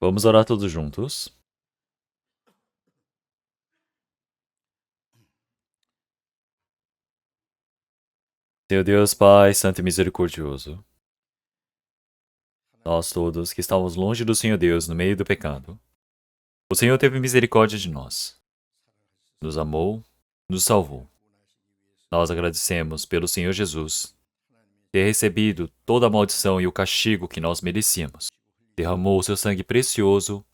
Vamos orar todos juntos. Senhor Deus, Pai, Santo e Misericordioso, nós todos que estávamos longe do Senhor Deus no meio do pecado, o Senhor teve misericórdia de nós, nos amou, nos salvou. Nós agradecemos pelo Senhor Jesus ter recebido toda a maldição e o castigo que nós merecíamos. Derramou o seu sangue precioso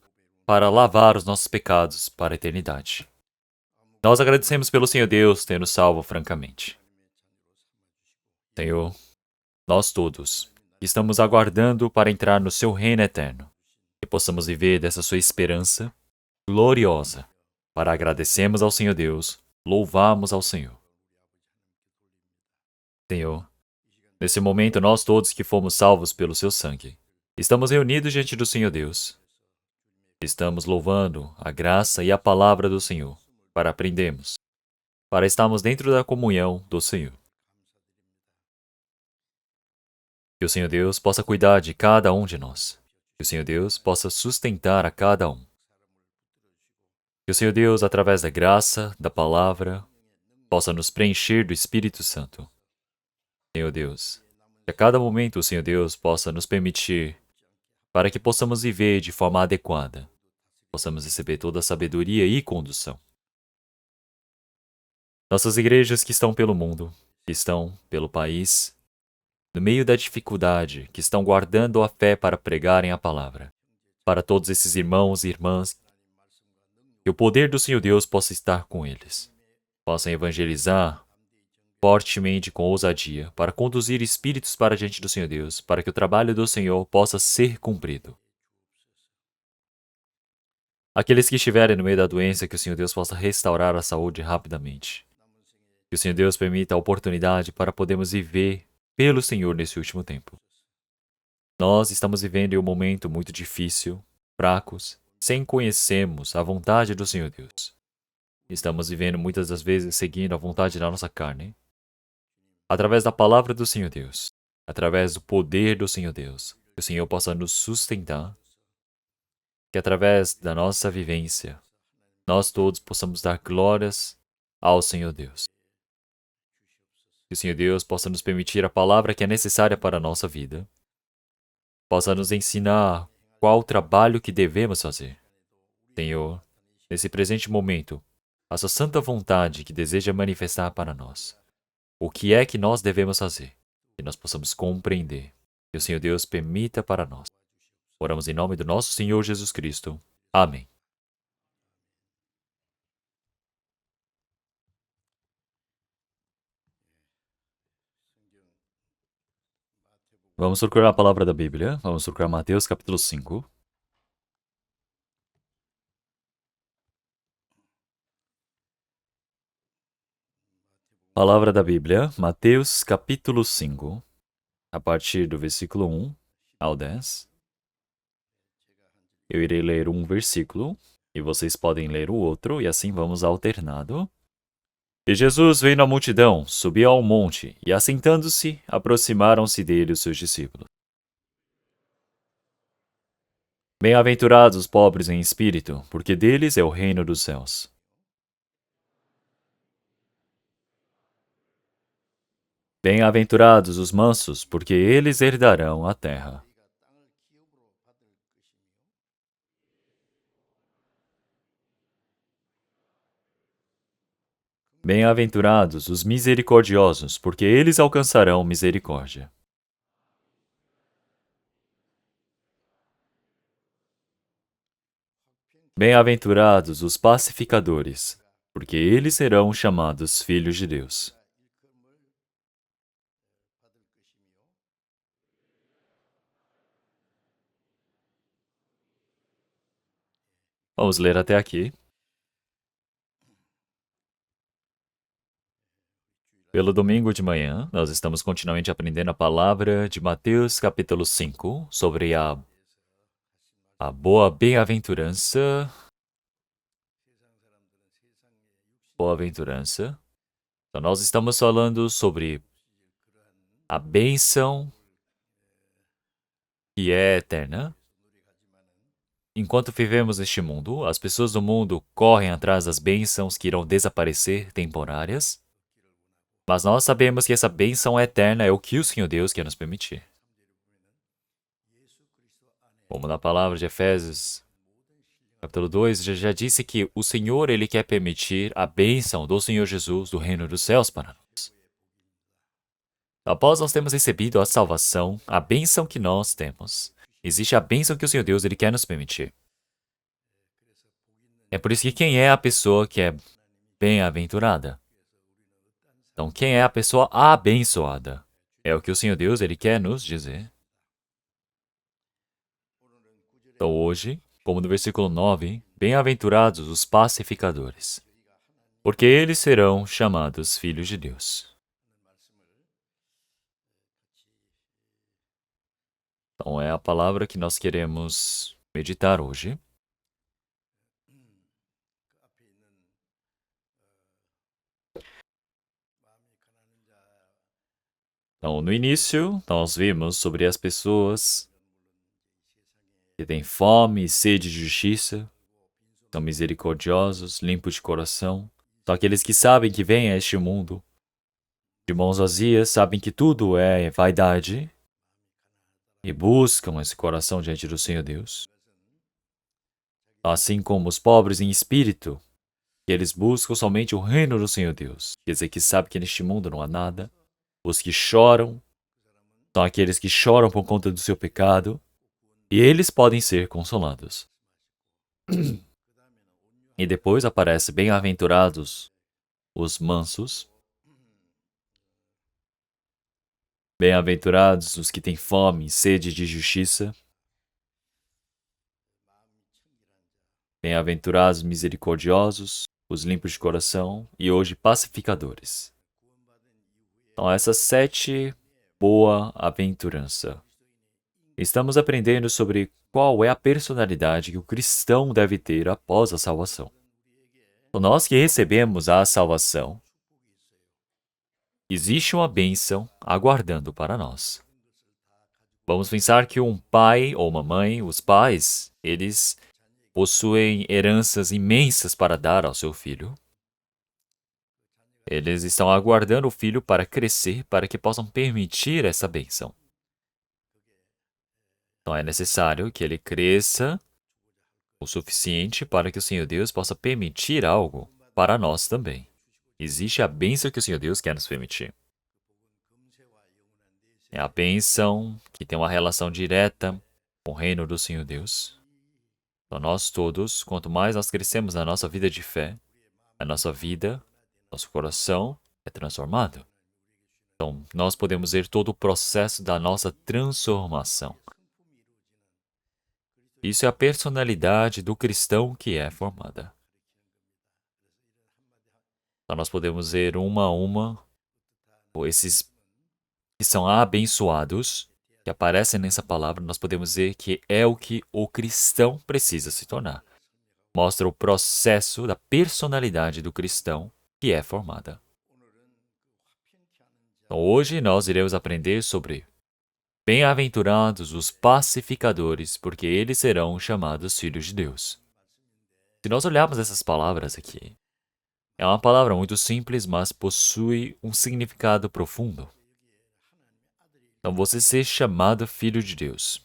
para lavar os nossos pecados para a eternidade. Nós agradecemos pelo Senhor Deus ter nos salvo francamente. Senhor, nós todos estamos aguardando para entrar no seu reino eterno, que possamos viver dessa sua esperança gloriosa, para agradecermos ao Senhor Deus, louvarmos ao Senhor. Senhor, nesse momento nós todos que fomos salvos pelo seu sangue, estamos reunidos diante do Senhor Deus. Estamos louvando a graça e a palavra do Senhor, para aprendermos, para estarmos dentro da comunhão do Senhor. Que o Senhor Deus possa cuidar de cada um de nós. Que o Senhor Deus possa sustentar a cada um. Que o Senhor Deus, através da graça, da palavra, possa nos preencher do Espírito Santo. Senhor Deus, que a cada momento o Senhor Deus possa nos permitir para que possamos viver de forma adequada, possamos receber toda a sabedoria e condução. Nossas igrejas que estão pelo mundo, que estão pelo país, no meio da dificuldade, que estão guardando a fé para pregarem a palavra. Para todos esses irmãos e irmãs, que o poder do Senhor Deus possa estar com eles. Possam evangelizar fortemente com ousadia para conduzir espíritos para diante do Senhor Deus, para que o trabalho do Senhor possa ser cumprido. Aqueles que estiverem no meio da doença, que o Senhor Deus possa restaurar a saúde rapidamente. Que o Senhor Deus permita a oportunidade para podermos viver pelo Senhor nesse último tempo. Nós estamos vivendo em um momento muito difícil, fracos, sem conhecermos a vontade do Senhor Deus. Estamos vivendo muitas das vezes seguindo a vontade da nossa carne. Através da palavra do Senhor Deus, através do poder do Senhor Deus, que o Senhor possa nos sustentar, que através da nossa vivência, nós todos possamos dar glórias ao Senhor Deus. Que o Senhor Deus possa nos permitir a palavra que é necessária para a nossa vida, possa nos ensinar qual o trabalho que devemos fazer. Senhor, nesse presente momento, a sua santa vontade que deseja manifestar para nós. O que é que nós devemos fazer? Que nós possamos compreender. Que o Senhor Deus permita para nós. Oramos em nome do nosso Senhor Jesus Cristo. Amém. Vamos procurar a palavra da Bíblia. Vamos procurar Mateus capítulo 5. Palavra da Bíblia, Mateus capítulo 5, a partir do versículo 1 ao 10. Eu irei ler um versículo e vocês podem ler o outro, e assim vamos alternado. E Jesus, vendo a multidão, subiu ao monte, e assentando-se, aproximaram-se dele os seus discípulos. Bem-aventurados os pobres em espírito, porque deles é o reino dos céus. Bem-aventurados os mansos, porque eles herdarão a terra. Bem-aventurados os misericordiosos, porque eles alcançarão misericórdia. Bem-aventurados os pacificadores, porque eles serão chamados filhos de Deus. Vamos ler até aqui. Pelo domingo de manhã, nós estamos continuamente aprendendo a palavra de Mateus capítulo 5, sobre a boa bem-aventurança. Boa-aventurança. Então, nós estamos falando sobre a bênção que é eterna. enquanto vivemos neste mundo, as pessoas do mundo correm atrás das bênçãos que irão desaparecer temporárias, mas nós sabemos que essa bênção eterna é o que o Senhor Deus quer nos permitir. Como na palavra de Efésios, capítulo 2, já disse que o Senhor ele quer permitir a bênção do Senhor Jesus do reino dos céus para nós. Após nós termos recebido a salvação, a bênção que nós temos, existe a bênção que o Senhor Deus ele quer nos permitir. É por isso que quem é a pessoa que é bem-aventurada? Então, quem é a pessoa abençoada? É o que o Senhor Deus ele quer nos dizer. Então, hoje, como no versículo 9, bem-aventurados os pacificadores, porque eles serão chamados filhos de Deus. Então, é a palavra que nós queremos meditar hoje. Então, no início, nós vimos sobre as pessoas que têm fome e sede de justiça, são misericordiosos, limpos de coração. São aqueles que sabem que vêm a este mundo de mãos vazias, sabem que tudo é vaidade e buscam esse coração diante do Senhor Deus. Assim como os pobres em espírito, que eles buscam somente o reino do Senhor Deus. Quer dizer, que sabem que neste mundo não há nada. Os que choram são aqueles que choram por conta do seu pecado e eles podem ser consolados. E depois aparece bem-aventurados os mansos, bem-aventurados os que têm fome e sede de justiça, bem-aventurados misericordiosos, os limpos de coração e hoje pacificadores. Então, essas 7 boa-aventurança. Estamos aprendendo sobre qual é a personalidade que o cristão deve ter após a salvação. Então, nós que recebemos a salvação, existe uma bênção aguardando para nós. Vamos pensar que um pai ou uma mãe, os pais, eles possuem heranças imensas para dar ao seu filho. Eles estão aguardando o filho para crescer, para que possam permitir essa bênção. Então é necessário que ele cresça o suficiente para que o Senhor Deus possa permitir algo para nós também. Existe a bênção que o Senhor Deus quer nos permitir. É a bênção que tem uma relação direta com o reino do Senhor Deus. Então nós todos, quanto mais nós crescemos na nossa vida de fé, a nossa vida, nosso coração é transformado. Então nós podemos ver todo o processo da nossa transformação. Isso é a personalidade do cristão que é formada. Então nós podemos ver uma a uma, ou esses que são abençoados, que aparecem nessa palavra, nós podemos ver que é o que o cristão precisa se tornar. Mostra o processo da personalidade do cristão que é formada. Então hoje nós iremos aprender sobre bem-aventurados os pacificadores, porque eles serão chamados filhos de Deus. Se nós olharmos essas palavras aqui, é uma palavra muito simples, mas possui um significado profundo. Então, você ser chamado filho de Deus.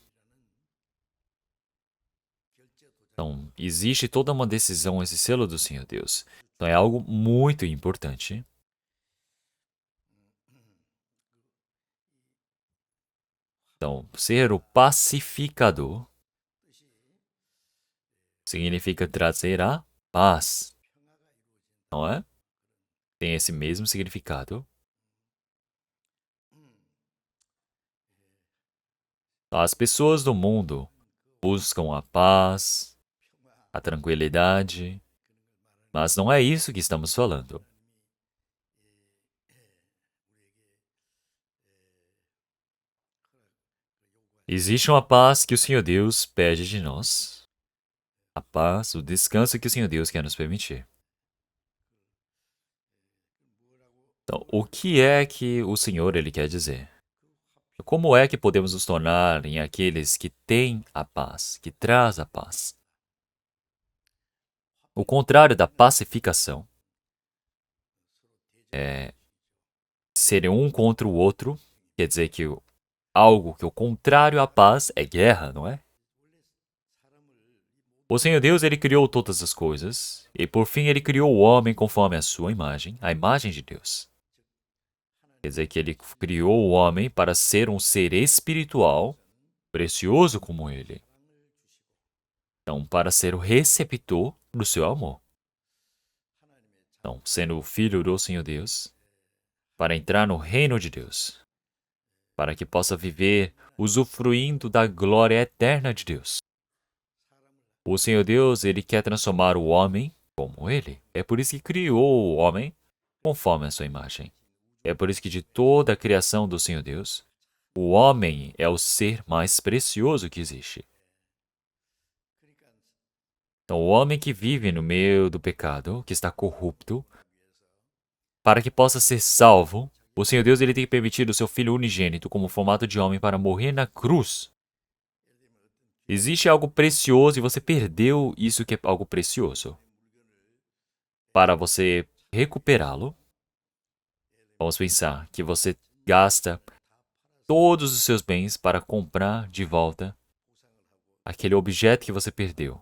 Então, existe toda uma decisão, esse selo do Senhor Deus. Então, é algo muito importante. Então, ser o pacificador significa trazer a paz, não é? Tem esse mesmo significado. As pessoas do mundo buscam a paz, a tranquilidade, mas não é isso que estamos falando. Existe uma paz que o Senhor Deus pede de nós. A paz, o descanso que o Senhor Deus quer nos permitir. Então, o que é que o Senhor ele quer dizer? Como é que podemos nos tornar em aqueles que têm a paz, que traz a paz? O contrário da pacificação é ser um contra o outro, quer dizer que algo que o contrário à paz é guerra, não é? O Senhor Deus, ele criou todas as coisas, e por fim ele criou o homem conforme a sua imagem, a imagem de Deus. Quer dizer que ele criou o homem para ser um ser espiritual, precioso como ele. Então, para ser o receptor do seu amor. Então, sendo o filho do Senhor Deus, para entrar no reino de Deus, para que possa viver usufruindo da glória eterna de Deus. O Senhor Deus, ele quer transformar o homem como ele. É por isso que criou o homem conforme a sua imagem. É por isso que de toda a criação do Senhor Deus, o homem é o ser mais precioso que existe. Então, o homem que vive no meio do pecado, que está corrupto, para que possa ser salvo, o Senhor Deus ele tem permitido o seu Filho unigênito como formato de homem para morrer na cruz. Existe algo precioso e você perdeu isso que é algo precioso. Para você recuperá-lo, vamos pensar que você gasta todos os seus bens para comprar de volta aquele objeto que você perdeu.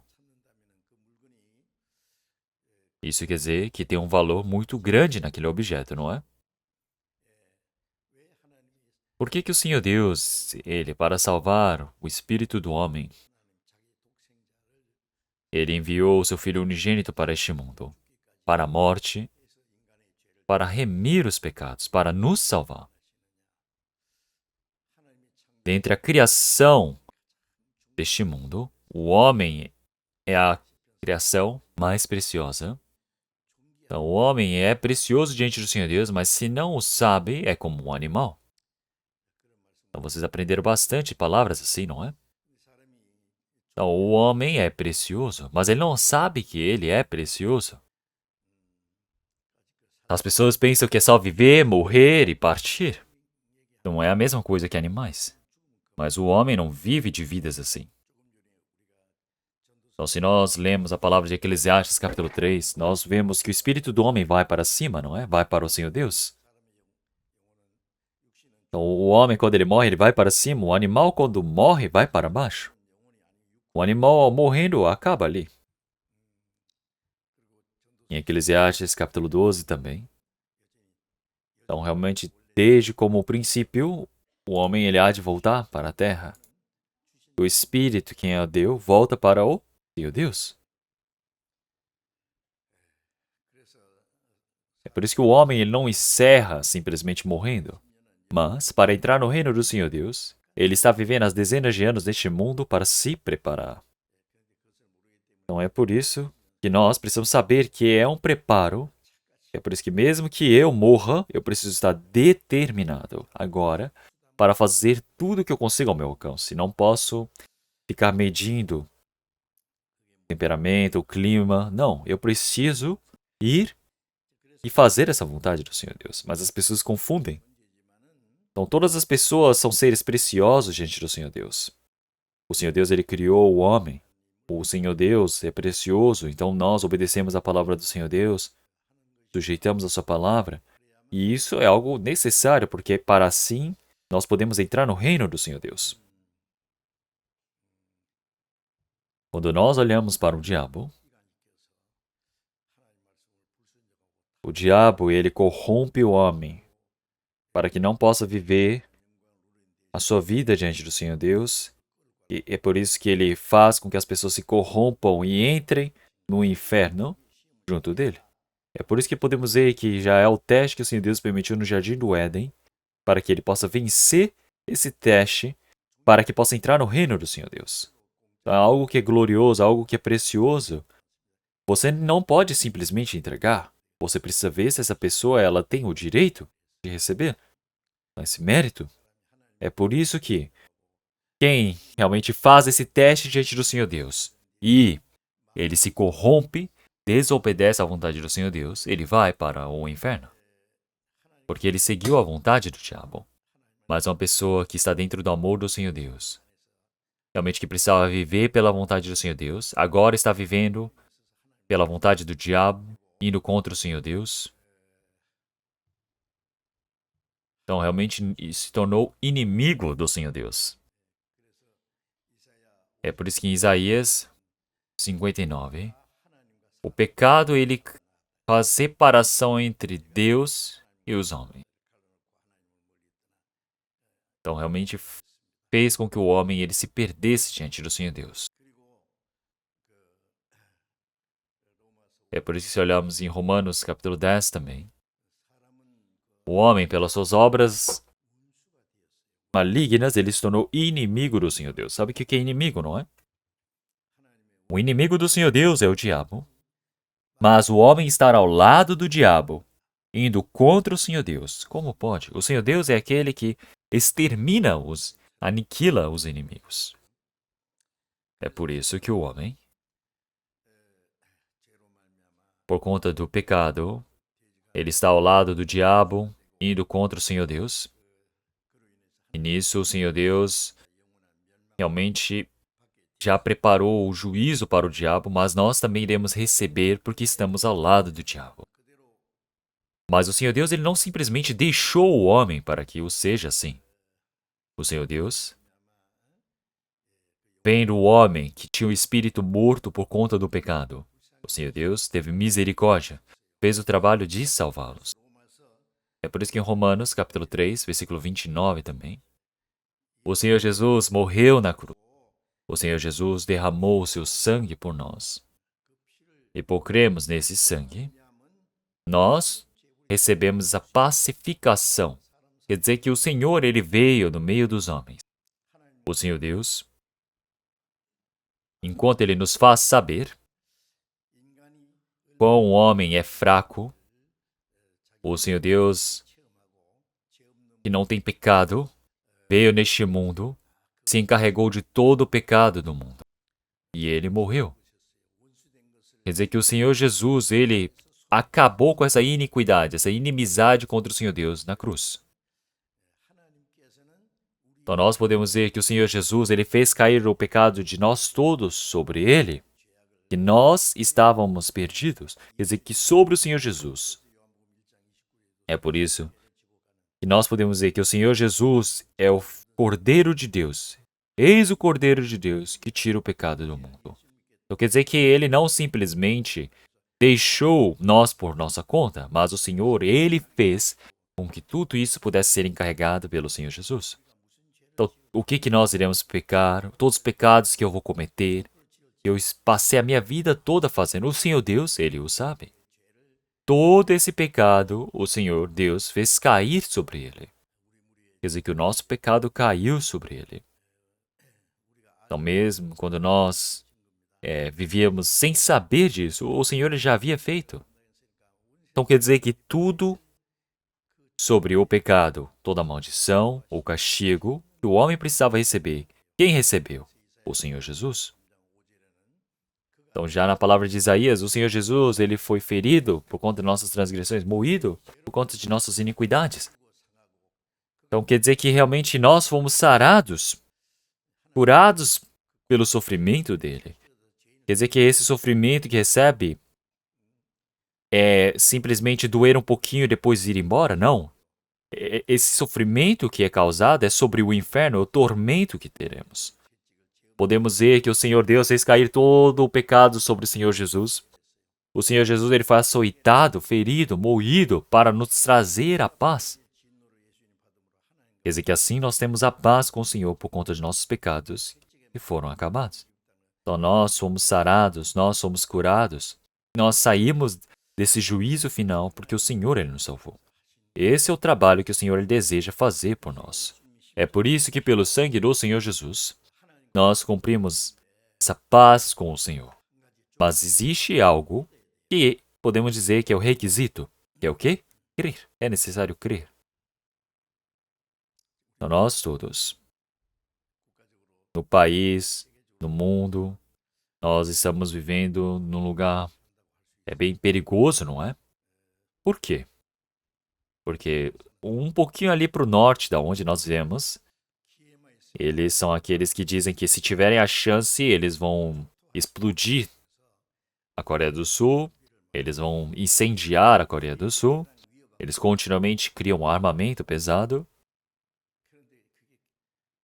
Isso quer dizer que tem um valor muito grande naquele objeto, não é? Por que o Senhor Deus, ele, para salvar o espírito do homem, ele enviou o seu Filho unigênito para este mundo, para a morte, para remir os pecados, para nos salvar? Dentre a criação deste mundo, o homem é a criação mais preciosa. Então, o homem é precioso diante do Senhor Deus, mas se não o sabe, é como um animal. Então, vocês aprenderam bastante palavras assim, não é? Então, o homem é precioso, mas ele não sabe que ele é precioso. As pessoas pensam que é só viver, morrer e partir. Não é a mesma coisa que animais. Mas o homem não vive de vidas assim. Então, se nós lemos a palavra de Eclesiastes, capítulo 3, nós vemos que o espírito do homem vai para cima, não é? Vai para o Senhor Deus. Então, o homem, quando ele morre, ele vai para cima. O animal, quando morre, vai para baixo. O animal, morrendo, acaba ali. Em Eclesiastes, capítulo 12 também. Então, realmente, desde como princípio, o homem ele há de voltar para a terra. O espírito, quem é Deus, volta para o Senhor Deus. É por isso que o homem ele não encerra simplesmente morrendo. Mas, para entrar no reino do Senhor Deus, ele está vivendo as dezenas de anos neste mundo para se preparar. Então é por isso que nós precisamos saber que é um preparo. É por isso que mesmo que eu morra, eu preciso estar determinado agora para fazer tudo o que eu consigo ao meu alcance. Não posso ficar medindo o temperamento, o clima. Não, eu preciso ir e fazer essa vontade do Senhor Deus. Mas as pessoas confundem. Então todas as pessoas são seres preciosos diante do Senhor Deus. O Senhor Deus ele criou o homem. O Senhor Deus é precioso, então nós obedecemos a palavra do Senhor Deus, sujeitamos a sua palavra, e isso é algo necessário, porque para assim nós podemos entrar no reino do Senhor Deus. Quando nós olhamos para o diabo ele corrompe o homem para que não possa viver a sua vida diante do Senhor Deus. E é por isso que ele faz com que as pessoas se corrompam e entrem no inferno junto dele. É por isso que podemos ver que já é o teste que o Senhor Deus permitiu no Jardim do Éden, para que ele possa vencer esse teste, para que possa entrar no reino do Senhor Deus. Então, algo que é glorioso, algo que é precioso, você não pode simplesmente entregar. Você precisa ver se essa pessoa ela tem o direito de receber esse mérito. É por isso que quem realmente faz esse teste diante do Senhor Deus e ele se corrompe, desobedece à vontade do Senhor Deus, ele vai para o inferno. Porque ele seguiu a vontade do diabo. Mas uma pessoa que está dentro do amor do Senhor Deus, realmente que precisava viver pela vontade do Senhor Deus, agora está vivendo pela vontade do diabo, indo contra o Senhor Deus. Então, realmente se tornou inimigo do Senhor Deus. É por isso que em Isaías 59, o pecado ele faz separação entre Deus e os homens. Então, realmente fez com que o homem ele se perdesse diante do Senhor Deus. É por isso que se olharmos em Romanos capítulo 10 também, o homem, pelas suas obras malignas, ele se tornou inimigo do Senhor Deus. Sabe o que é inimigo, não é? O inimigo do Senhor Deus é o diabo. Mas o homem estar ao lado do diabo, indo contra o Senhor Deus. Como pode? O Senhor Deus é aquele que extermina aniquila os inimigos. É por isso que o homem, por conta do pecado, ele está ao lado do diabo, indo contra o Senhor Deus. E nisso o Senhor Deus realmente já preparou o juízo para o diabo, mas nós também iremos receber porque estamos ao lado do diabo. Mas o Senhor Deus ele não simplesmente deixou o homem para que o seja assim. O Senhor Deus, vendo o homem que tinha o espírito morto por conta do pecado, o Senhor Deus teve misericórdia, fez o trabalho de salvá-los. É por isso que em Romanos, capítulo 3, versículo 29 também, o Senhor Jesus morreu na cruz. O Senhor Jesus derramou o seu sangue por nós. E por cremos nesse sangue, nós recebemos a pacificação. Quer dizer que o Senhor ele veio no meio dos homens. O Senhor Deus, enquanto ele nos faz saber quão o homem é fraco, o Senhor Deus, que não tem pecado, veio neste mundo, se encarregou de todo o pecado do mundo. E ele morreu. Quer dizer que o Senhor Jesus, ele acabou com essa iniquidade, essa inimizade contra o Senhor Deus na cruz. Então nós podemos ver que o Senhor Jesus, ele fez cair o pecado de nós todos sobre ele, que nós estávamos perdidos. Quer dizer que sobre o Senhor Jesus. É por isso que nós podemos dizer que o Senhor Jesus é o Cordeiro de Deus. Eis o Cordeiro de Deus que tira o pecado do mundo. Então quer dizer que ele não simplesmente deixou nós por nossa conta, mas o Senhor, ele fez com que tudo isso pudesse ser encarregado pelo Senhor Jesus. Então, o que nós iremos pecar, todos os pecados que eu vou cometer, eu passei a minha vida toda fazendo, o Senhor Deus, ele o sabe. Todo esse pecado, o Senhor Deus fez cair sobre ele. Quer dizer que o nosso pecado caiu sobre ele. Então, mesmo quando nós vivíamos sem saber disso, o Senhor já havia feito. Então, quer dizer que tudo sobre o pecado, toda a maldição ou castigo que o homem precisava receber, quem recebeu? O Senhor Jesus. Então, já na palavra de Isaías, o Senhor Jesus, ele foi ferido por conta de nossas transgressões, moído por conta de nossas iniquidades. Então, quer dizer que realmente nós fomos sarados, curados pelo sofrimento dele. Quer dizer que esse sofrimento que recebe é simplesmente doer um pouquinho e depois ir embora? Não. Esse sofrimento que é causado é sobre o inferno, o tormento que teremos. Podemos ver que o Senhor Deus fez cair todo o pecado sobre o Senhor Jesus. O Senhor Jesus ele foi açoitado, ferido, moído para nos trazer a paz. Quer dizer que assim nós temos a paz com o Senhor por conta de nossos pecados que foram acabados. Então nós somos sarados, nós somos curados. Nós saímos desse juízo final porque o Senhor ele nos salvou. Esse é o trabalho que o Senhor ele deseja fazer por nós. É por isso que pelo sangue do Senhor Jesus, nós cumprimos essa paz com o Senhor. Mas existe algo que podemos dizer que é o requisito, que é o quê? Crer. É necessário crer. Então, nós todos, no país, no mundo, nós estamos vivendo num lugar bem perigoso, não é? Por quê? Porque um pouquinho ali para o norte, da onde nós vivemos, eles são aqueles que dizem que se tiverem a chance, eles vão explodir A Coreia do Sul, eles vão incendiar a Coreia do Sul. Eles continuamente criam armamento pesado.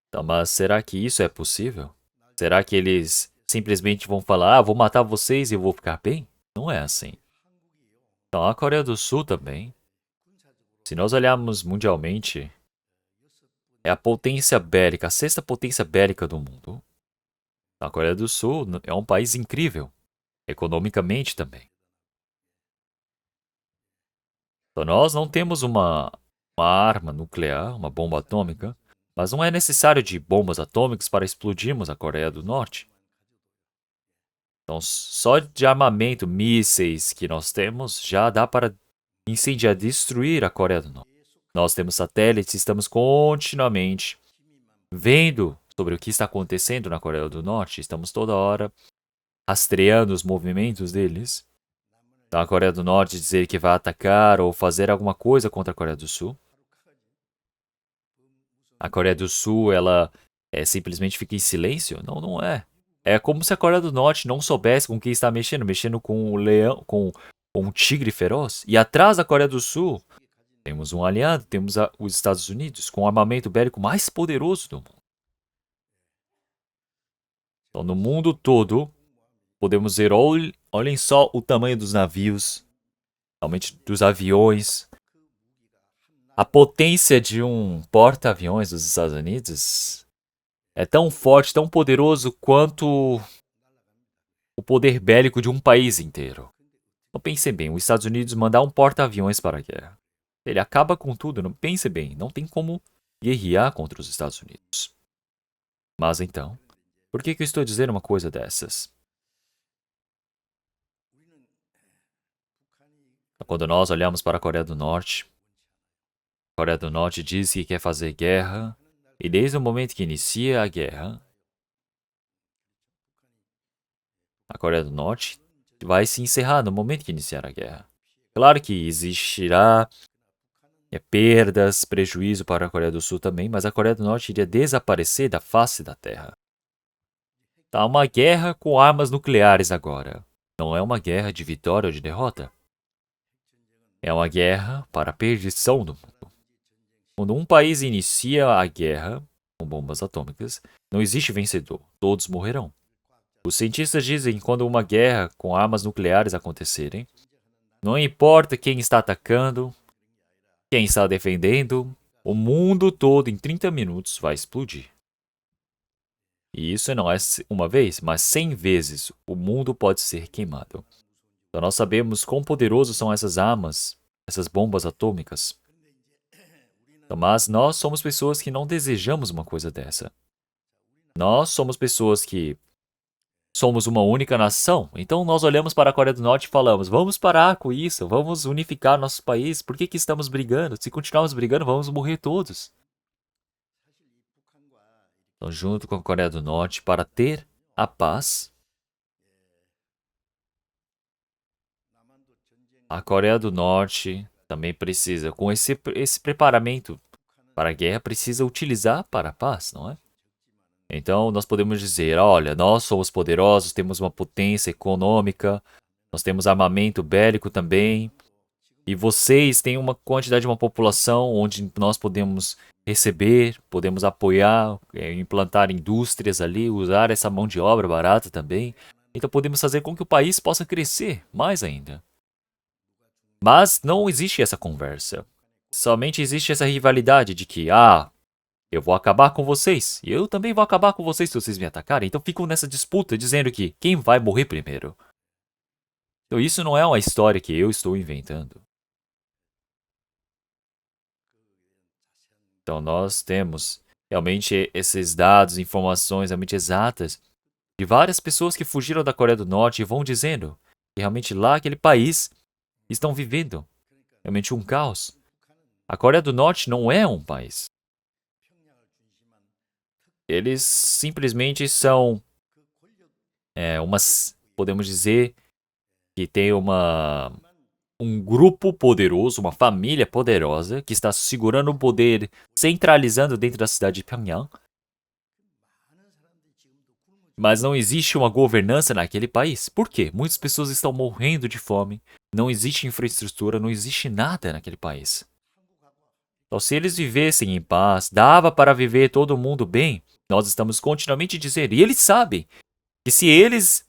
Então, mas será que isso é possível? Será que eles simplesmente vão falar, vou matar vocês e eu vou ficar bem? Não é assim. Então, a Coreia do Sul também, se nós olharmos mundialmente, é a potência bélica, a sexta potência bélica do mundo. A Coreia do Sul é um país incrível, economicamente também. Então, nós não temos uma arma nuclear, uma bomba atômica, mas não é necessário de bombas atômicas para explodirmos a Coreia do Norte. Então, só de armamento, mísseis que nós temos, já dá para incendiar, destruir a Coreia do Norte. Nós temos satélites, estamos continuamente vendo sobre o que está acontecendo na Coreia do Norte, estamos toda hora rastreando os movimentos deles. Então, a Coreia do Norte dizer que vai atacar ou fazer alguma coisa contra a Coreia do Sul. A Coreia do Sul, ela simplesmente fica em silêncio? Não, não é. É como se a Coreia do Norte não soubesse com quem está mexendo com o leão, com um tigre feroz. E atrás da Coreia do Sul, temos um aliado, temos os Estados Unidos, com o armamento bélico mais poderoso do mundo. Então, no mundo todo, podemos ver, olhem só o tamanho dos navios, realmente dos aviões. A potência de um porta-aviões dos Estados Unidos é tão forte, tão poderoso quanto o poder bélico de um país inteiro. Então pense bem, os Estados Unidos mandar um porta-aviões para a guerra. Ele acaba com tudo, não pense bem, não tem como guerrear contra os Estados Unidos. Mas então, por que eu estou dizendo uma coisa dessas? Quando nós olhamos para a Coreia do Norte, a Coreia do Norte diz que quer fazer guerra, e desde o momento que inicia a guerra, a Coreia do Norte vai se encerrar no momento que iniciar a guerra. Claro que existirá perdas, prejuízo para a Coreia do Sul também, mas a Coreia do Norte iria desaparecer da face da Terra. Tá uma guerra com armas nucleares agora. Não é uma guerra de vitória ou de derrota. É uma guerra para a perdição do mundo. Quando um país inicia a guerra com bombas atômicas, não existe vencedor. Todos morrerão. Os cientistas dizem que quando uma guerra com armas nucleares acontecerem, não importa quem está atacando, quem está defendendo, o mundo todo em 30 minutos vai explodir. E isso não é uma vez, mas 100 vezes o mundo pode ser queimado. Então nós sabemos quão poderosas são essas armas, essas bombas atômicas. Então, mas nós somos pessoas que não desejamos uma coisa dessa. Nós somos pessoas que somos uma única nação. Então nós olhamos para a Coreia do Norte e falamos: vamos parar com isso, vamos unificar nosso país. Por que estamos brigando? Se continuarmos brigando, vamos morrer todos. Então, junto com a Coreia do Norte, para ter a paz, a Coreia do Norte também precisa, com esse preparamento para a guerra, precisa utilizar para a paz, não é? Então, nós podemos dizer: olha, nós somos poderosos, temos uma potência econômica, nós temos armamento bélico também, e vocês têm uma quantidade de uma população onde nós podemos receber, podemos apoiar, implantar indústrias ali, usar essa mão de obra barata também. Então podemos fazer com que o país possa crescer mais ainda. Mas não existe essa conversa. Somente existe essa rivalidade de que, eu vou acabar com vocês, e eu também vou acabar com vocês se vocês me atacarem. Então ficam nessa disputa dizendo que quem vai morrer primeiro. Então isso não é uma história que eu estou inventando. Então, nós temos realmente esses dados, informações realmente exatas de várias pessoas que fugiram da Coreia do Norte e vão dizendo que realmente lá, aquele país, estão vivendo realmente um caos. A Coreia do Norte não é um país. Eles simplesmente são podemos dizer que tem um grupo poderoso, uma família poderosa que está segurando o poder, centralizando dentro da cidade de Pyongyang. Mas não existe uma governança naquele país. Por quê? Muitas pessoas estão morrendo de fome, não existe infraestrutura, não existe nada naquele país. Então, se eles vivessem em paz, dava para viver todo mundo bem, nós estamos continuamente dizendo, e eles sabem que se eles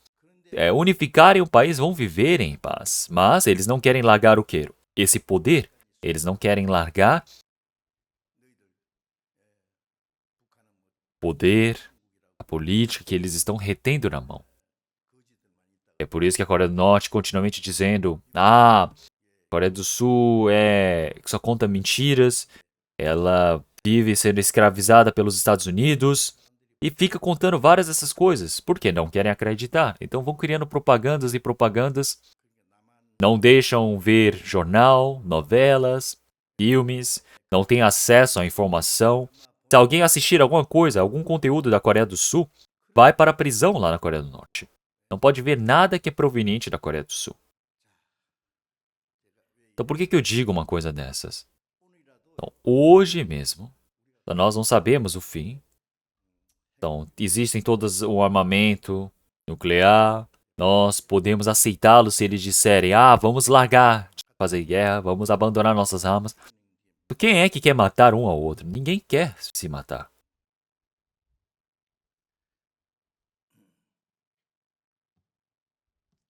unificarem o país, vão viver em paz. Mas eles não querem largar o quê? Esse poder. Eles não querem largar poder, a política que eles estão retendo na mão. É por isso que a Coreia do Norte continuamente dizendo: a Coreia do Sul só conta mentiras, ela vive sendo escravizada pelos Estados Unidos e fica contando várias dessas coisas, porque não querem acreditar. Então vão criando propagandas e propagandas, não deixam ver jornal, novelas, filmes, não têm acesso à informação. Se alguém assistir alguma coisa, algum conteúdo da Coreia do Sul, vai para a prisão lá na Coreia do Norte. Não pode ver nada que é proveniente da Coreia do Sul. Então por que eu digo uma coisa dessas? Então, hoje mesmo, nós não sabemos o fim. Então, existem todos o armamento nuclear. Nós podemos aceitá-lo se eles disserem: vamos largar de fazer guerra, vamos abandonar nossas armas. Quem é que quer matar um ao outro? Ninguém quer se matar.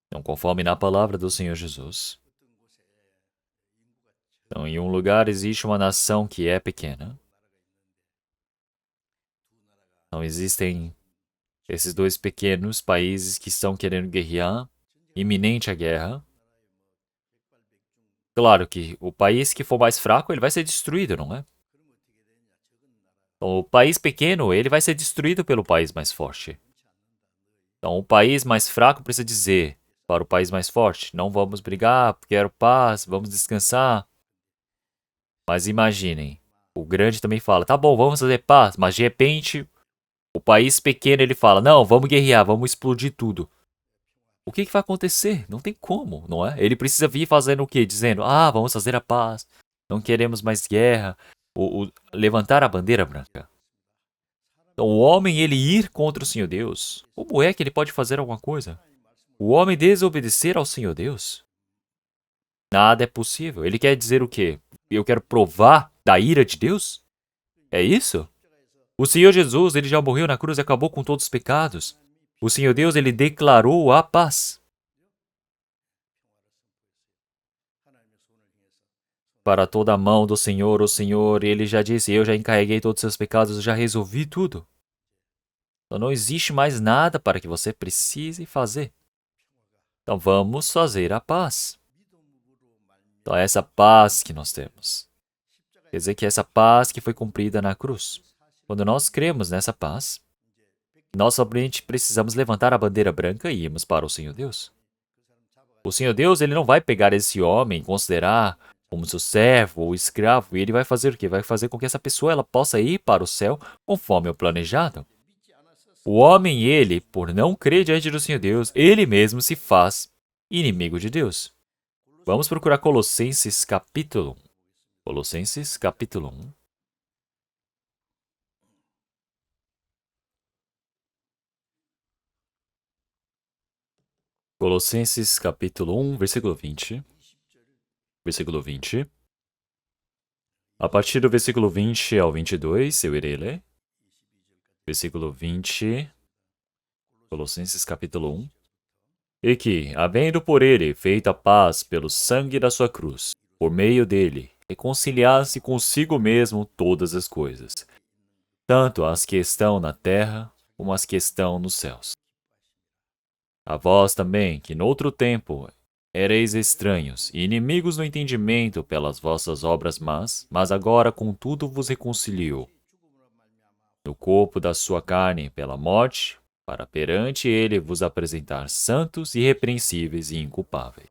Então, conforme na palavra do Senhor Jesus. Então, em um lugar existe uma nação que é pequena. Então, existem esses dois pequenos países que estão querendo guerrear, iminente a guerra. Claro que o país que for mais fraco, ele vai ser destruído, não é? Então, o país pequeno, ele vai ser destruído pelo país mais forte. Então, o país mais fraco precisa dizer para o país mais forte: não vamos brigar, quero paz, vamos descansar. Mas imaginem, o grande também fala: tá bom, vamos fazer paz, mas de repente, o país pequeno ele fala: não, vamos guerrear, vamos explodir tudo. O que vai acontecer? Não tem como, não é? Ele precisa vir fazendo o quê? Dizendo: vamos fazer a paz, não queremos mais guerra, levantar a bandeira branca. Então, o homem ele ir contra o Senhor Deus, como é que ele pode fazer alguma coisa? O homem desobedecer ao Senhor Deus? Nada é possível. Ele quer dizer o quê? Eu quero provar da ira de Deus? É isso? O Senhor Jesus, ele já morreu na cruz e acabou com todos os pecados. O Senhor Deus, ele declarou a paz. Para toda a mão do Senhor, o Senhor, ele já disse: eu já encarreguei todos os seus pecados, eu já resolvi tudo. Então não existe mais nada para que você precise fazer. Então vamos fazer a paz. Então é essa paz que nós temos. Quer dizer que essa paz que foi cumprida na cruz. Quando nós cremos nessa paz, nós somente precisamos levantar a bandeira branca e irmos para o Senhor Deus. O Senhor Deus, ele não vai pegar esse homem, considerar como seu servo ou escravo, e ele vai fazer o quê? Vai fazer com que essa pessoa ela possa ir para o céu conforme o planejado. O homem, ele, por não crer diante do Senhor Deus, ele mesmo se faz inimigo de Deus. Vamos procurar Colossenses capítulo 1. Colossenses capítulo 1. Colossenses capítulo 1, versículo 20. Versículo 20. A partir do versículo 20 ao 22, eu irei ler. Versículo 20. Colossenses capítulo 1. E que, havendo por ele feito a paz pelo sangue da sua cruz, por meio dele, reconciliasse consigo mesmo todas as coisas, tanto as que estão na terra como as que estão nos céus. A vós também, que noutro tempo ereis estranhos e inimigos no entendimento pelas vossas obras más, mas agora contudo vos reconciliou no corpo da sua carne pela morte, para perante ele vos apresentar santos, irrepreensíveis e inculpáveis.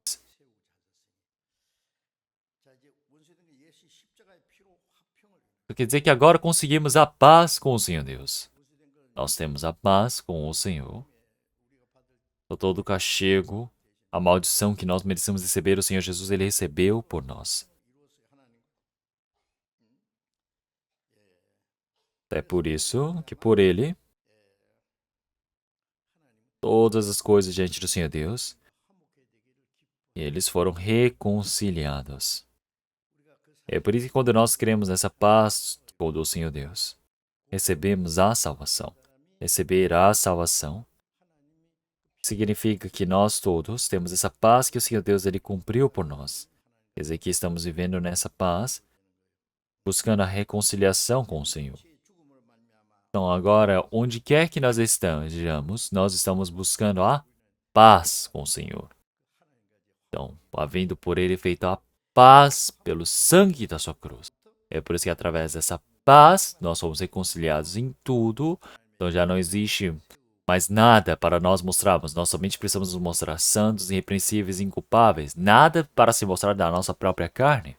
Isso quer dizer que agora conseguimos a paz com o Senhor Deus. Nós temos a paz com o Senhor. Todo o castigo, a maldição que nós merecemos receber, o Senhor Jesus ele recebeu por nós. É por isso que por ele todas as coisas diante do Senhor Deus, e eles foram reconciliados. É por isso que quando nós cremos nessa paz do Senhor Deus, recebemos a salvação. Receber a salvação significa que nós todos temos essa paz que o Senhor Deus ele cumpriu por nós. Quer dizer que estamos vivendo nessa paz, buscando a reconciliação com o Senhor. Então agora, onde quer que nós estejamos, nós estamos buscando a paz com o Senhor. Então, havendo por ele feito a paz pelo sangue da sua cruz. É por isso que através dessa paz, nós somos reconciliados em tudo. Então já não existe mais nada para nós mostrarmos. Nós somente precisamos nos mostrar santos, irrepreensíveis e inculpáveis. Nada para se mostrar da nossa própria carne.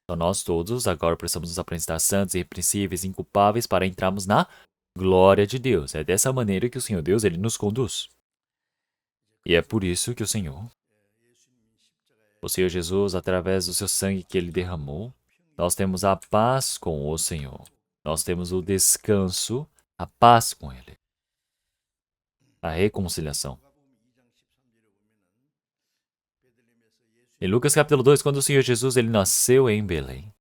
Então nós todos agora precisamos nos apresentar santos, irrepreensíveis e inculpáveis para entrarmos na glória de Deus. É dessa maneira que o Senhor Deus ele nos conduz. E é por isso que o Senhor Jesus, através do seu sangue que ele derramou, nós temos a paz com o Senhor. Nós temos o descanso, a paz com ele. A reconciliação. Em Lucas capítulo 2, quando o Senhor Jesus ele nasceu em Belém,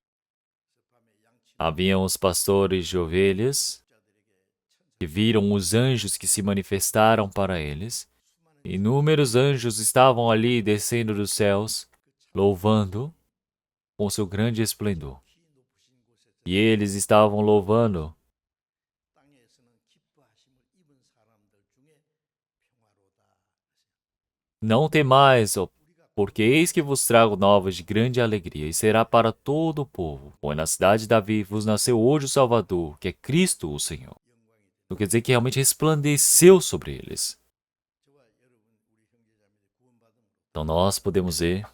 haviam os pastores de ovelhas que viram os anjos que se manifestaram para eles. Inúmeros anjos estavam ali descendo dos céus, louvando com seu grande esplendor. E eles estavam louvando. Não temais, porque eis que vos trago novas de grande alegria, e será para todo o povo. Pois na cidade de Davi vos nasceu hoje o Salvador, que é Cristo o Senhor. Então quer dizer que realmente resplandeceu sobre eles. Então nós podemos ver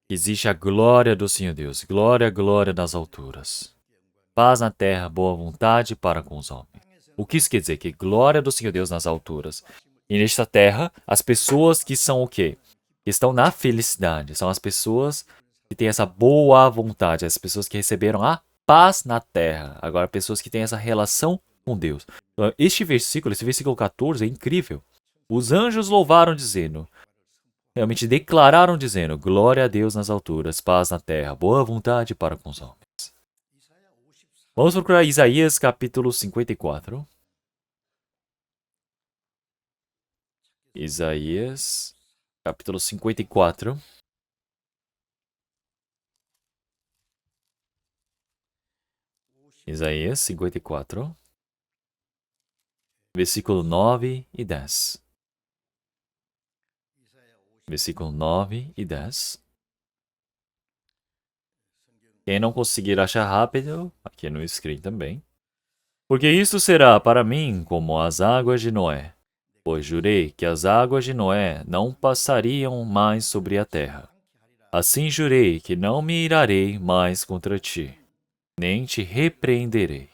que existe a glória do Senhor Deus, glória, glória nas alturas. Paz na terra, boa vontade para com os homens. O que isso quer dizer? Que glória do Senhor Deus nas alturas. E nesta terra, as pessoas que são o quê? Que estão na felicidade. São as pessoas que têm essa boa vontade. As pessoas que receberam a paz na terra. Agora, pessoas que têm essa relação com Deus. Então, esse versículo 14 é incrível. Os anjos louvaram dizendo, realmente declararam dizendo, glória a Deus nas alturas, paz na terra, boa vontade para com os homens. Vamos procurar Isaías capítulo 54. Isaías capítulo 54. Isaías 54. Versículo 9 e 10. Versículo 9 e 10. Quem não conseguir achar rápido, aqui no screen também. Porque isto será para mim como as águas de Noé. Pois jurei que as águas de Noé não passariam mais sobre a terra. Assim jurei que não me irarei mais contra ti, nem te repreenderei.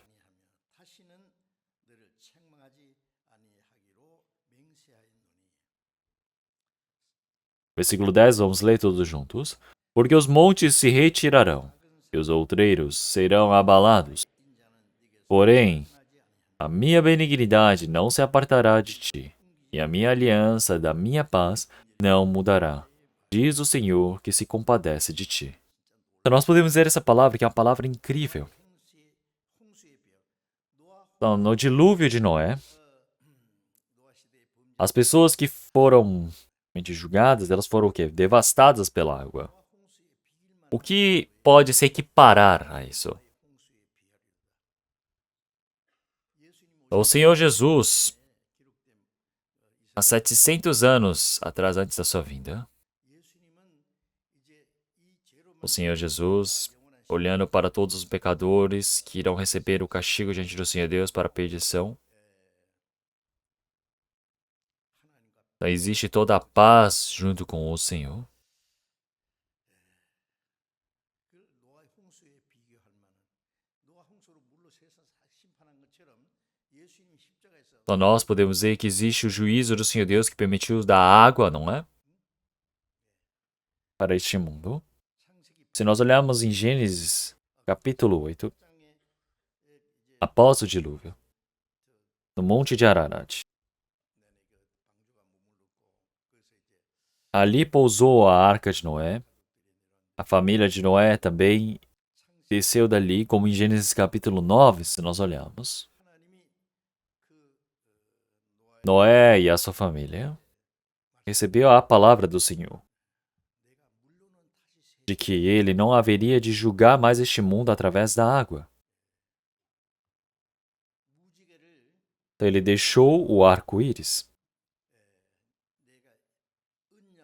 Versículo 10, vamos ler todos juntos. Porque os montes se retirarão, e os outreiros serão abalados. Porém, a minha benignidade não se apartará de ti, e a minha aliança da minha paz não mudará, diz o Senhor que se compadece de ti. Então, nós podemos dizer essa palavra que é uma palavra incrível. Então, no dilúvio de Noé, as pessoas que foram julgadas, elas foram o quê? Devastadas pela água. O que pode se equiparar a isso? O Senhor Jesus, há 700 anos atrás, antes da sua vinda, o Senhor Jesus, olhando para todos os pecadores que irão receber o castigo diante do Senhor Deus para a perdição, então, existe toda a paz junto com o Senhor. Então nós podemos dizer que existe o juízo do Senhor Deus que permitiu da água, não é? Para este mundo. Se nós olharmos em Gênesis, capítulo 8, após o dilúvio, no Monte de Ararat, Ali pousou a arca de Noé. A família de Noé também desceu dali, como em Gênesis capítulo 9, se nós olharmos. Noé e a sua família recebeu a palavra do Senhor, de que ele não haveria de julgar mais este mundo através da água. Então ele deixou o arco-íris.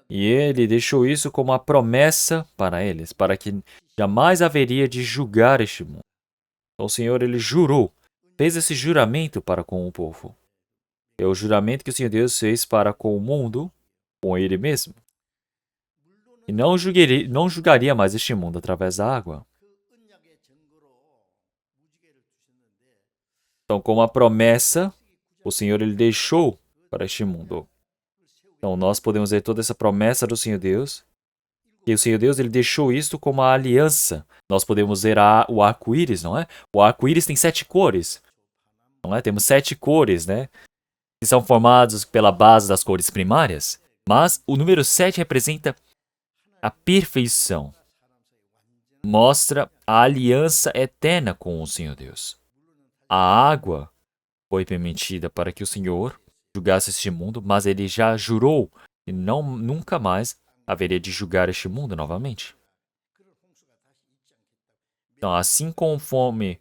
E ele deixou isso como uma promessa para eles, para que jamais haveria de julgar este mundo. Então o Senhor, ele jurou, fez esse juramento para com o povo. É o juramento que o Senhor Deus fez para com o mundo, com ele mesmo. E não julgaria mais este mundo através da água. Então, como a promessa, o Senhor, ele deixou para este mundo. Então, nós podemos ver toda essa promessa do Senhor Deus. E o Senhor Deus, ele deixou isto como a aliança. Nós podemos ver o arco-íris, não é? O arco-íris tem 7 cores. Não é? Temos 7 cores, né? Que são formados pela base das cores primárias. Mas o número 7 representa a perfeição. Mostra a aliança eterna com o Senhor Deus. A água foi permitida para que o Senhor julgasse este mundo, mas ele já jurou que nunca mais haveria de julgar este mundo novamente. Então, assim conforme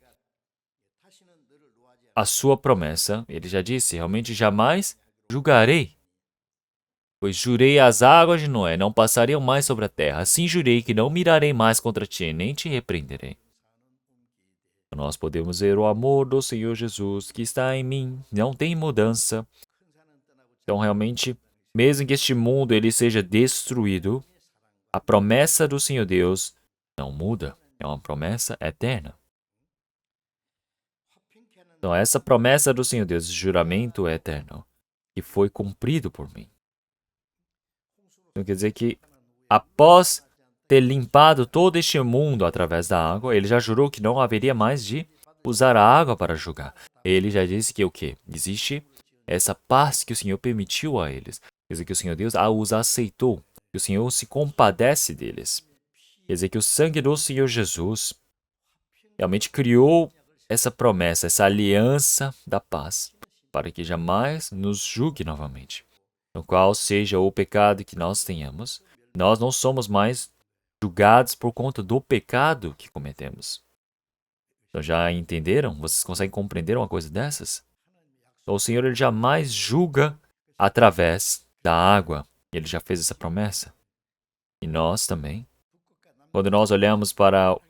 a sua promessa, ele já disse, realmente jamais julgarei. Pois jurei às águas de Noé, não passariam mais sobre a terra. Assim jurei que não mirarei mais contra ti, nem te repreenderei. Nós podemos ver o amor do Senhor Jesus que está em mim, não tem mudança. Então, realmente, mesmo que este mundo ele seja destruído, a promessa do Senhor Deus não muda. É uma promessa eterna. Então, essa promessa do Senhor Deus, esse juramento é eterno, que foi cumprido por mim. Então, quer dizer que, após ter limpado todo este mundo através da água, ele já jurou que não haveria mais de usar a água para julgar. Ele já disse que o quê? Existe essa paz que o Senhor permitiu a eles. Quer dizer que o Senhor Deus os aceitou. Que o Senhor se compadece deles. Quer dizer que o sangue do Senhor Jesus realmente criou essa promessa, essa aliança da paz, para que jamais nos julgue novamente. No qual seja o pecado que nós tenhamos, nós não somos mais julgados por conta do pecado que cometemos. Então já entenderam? Vocês conseguem compreender uma coisa dessas? Então, o Senhor ele jamais julga através da água. Ele já fez essa promessa. E nós também. Quando nós olhamos para o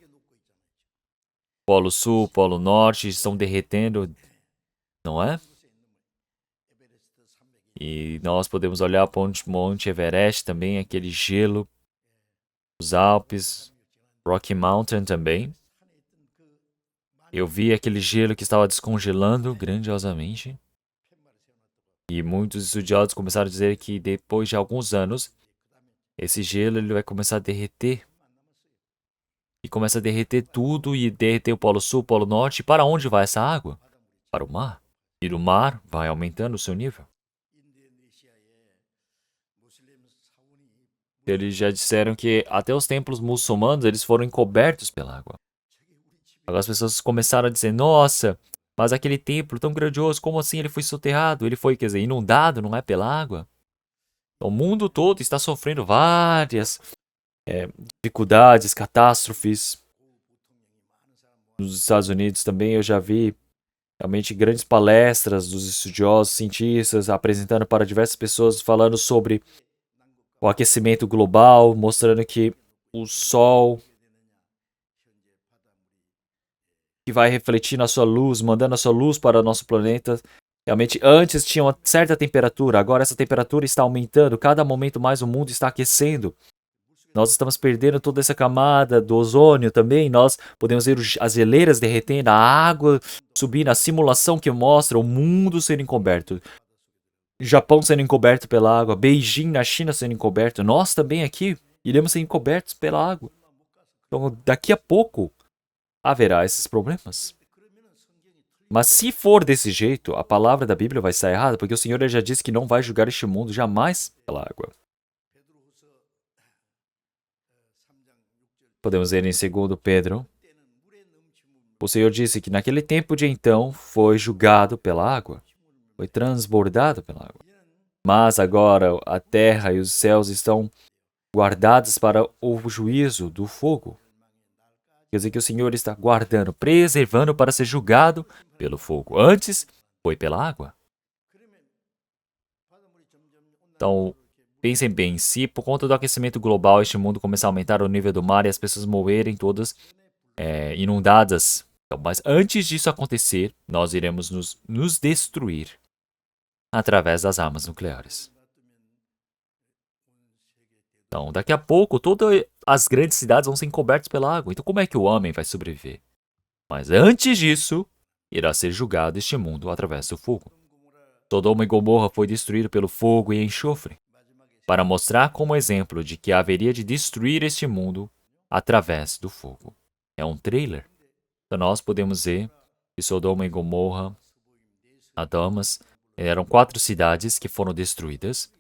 Polo Sul, Polo Norte, estão derretendo, não é? E nós podemos olhar para o Monte Everest também, aquele gelo, os Alpes, Rocky Mountain também. Eu vi aquele gelo que estava descongelando grandiosamente. E muitos estudiosos começaram a dizer que depois de alguns anos, esse gelo ele vai começar a derreter. E começa a derreter tudo e derreter o Polo Sul, o Polo Norte. E para onde vai essa água? Para o mar. E do mar vai aumentando o seu nível. Eles já disseram que até os templos muçulmanos eles foram encobertos pela água. Agora as pessoas começaram a dizer, nossa, mas aquele templo tão grandioso, como assim ele foi soterrado? Ele foi, quer dizer, inundado, não é pela água? O mundo todo está sofrendo várias dificuldades, catástrofes. Nos Estados Unidos também eu já vi realmente grandes palestras dos estudiosos, cientistas, apresentando para diversas pessoas, falando sobre o aquecimento global, mostrando que o Sol que vai refletir na sua luz, mandando a sua luz para o nosso planeta. Realmente, antes tinha uma certa temperatura, agora essa temperatura está aumentando, cada momento mais o mundo está aquecendo. Nós estamos perdendo toda essa camada do ozônio também, nós podemos ver as geleiras derretendo, a água subindo, a simulação que mostra o mundo sendo encoberto. Japão sendo encoberto pela água, Beijing na China sendo encoberto, nós também aqui iremos ser encobertos pela água. Então, daqui a pouco, haverá esses problemas. Mas se for desse jeito, a palavra da Bíblia vai estar errada, porque o Senhor já disse que não vai julgar este mundo jamais pela água. Podemos ver em 2 Pedro. O Senhor disse que naquele tempo de então foi julgado pela água, foi transbordado pela água. Mas agora a terra e os céus estão guardados para o juízo do fogo. Quer dizer que o Senhor está guardando, preservando para ser julgado pelo fogo. Antes foi pela água. Então, pensem bem, se por conta do aquecimento global este mundo começar a aumentar o nível do mar e as pessoas morrerem todas inundadas. Então, mas antes disso acontecer, nós iremos nos destruir através das armas nucleares. Então, daqui a pouco, todas as grandes cidades vão ser encobertas pela água. Então, como é que o homem vai sobreviver? Mas antes disso, irá ser julgado este mundo através do fogo. Sodoma e Gomorra foi destruído pelo fogo e enxofre, para mostrar como exemplo de que haveria de destruir este mundo através do fogo. É um trailer. Então, nós podemos ver que Sodoma e Gomorra, Adamas, eram 4 cidades que foram destruídas.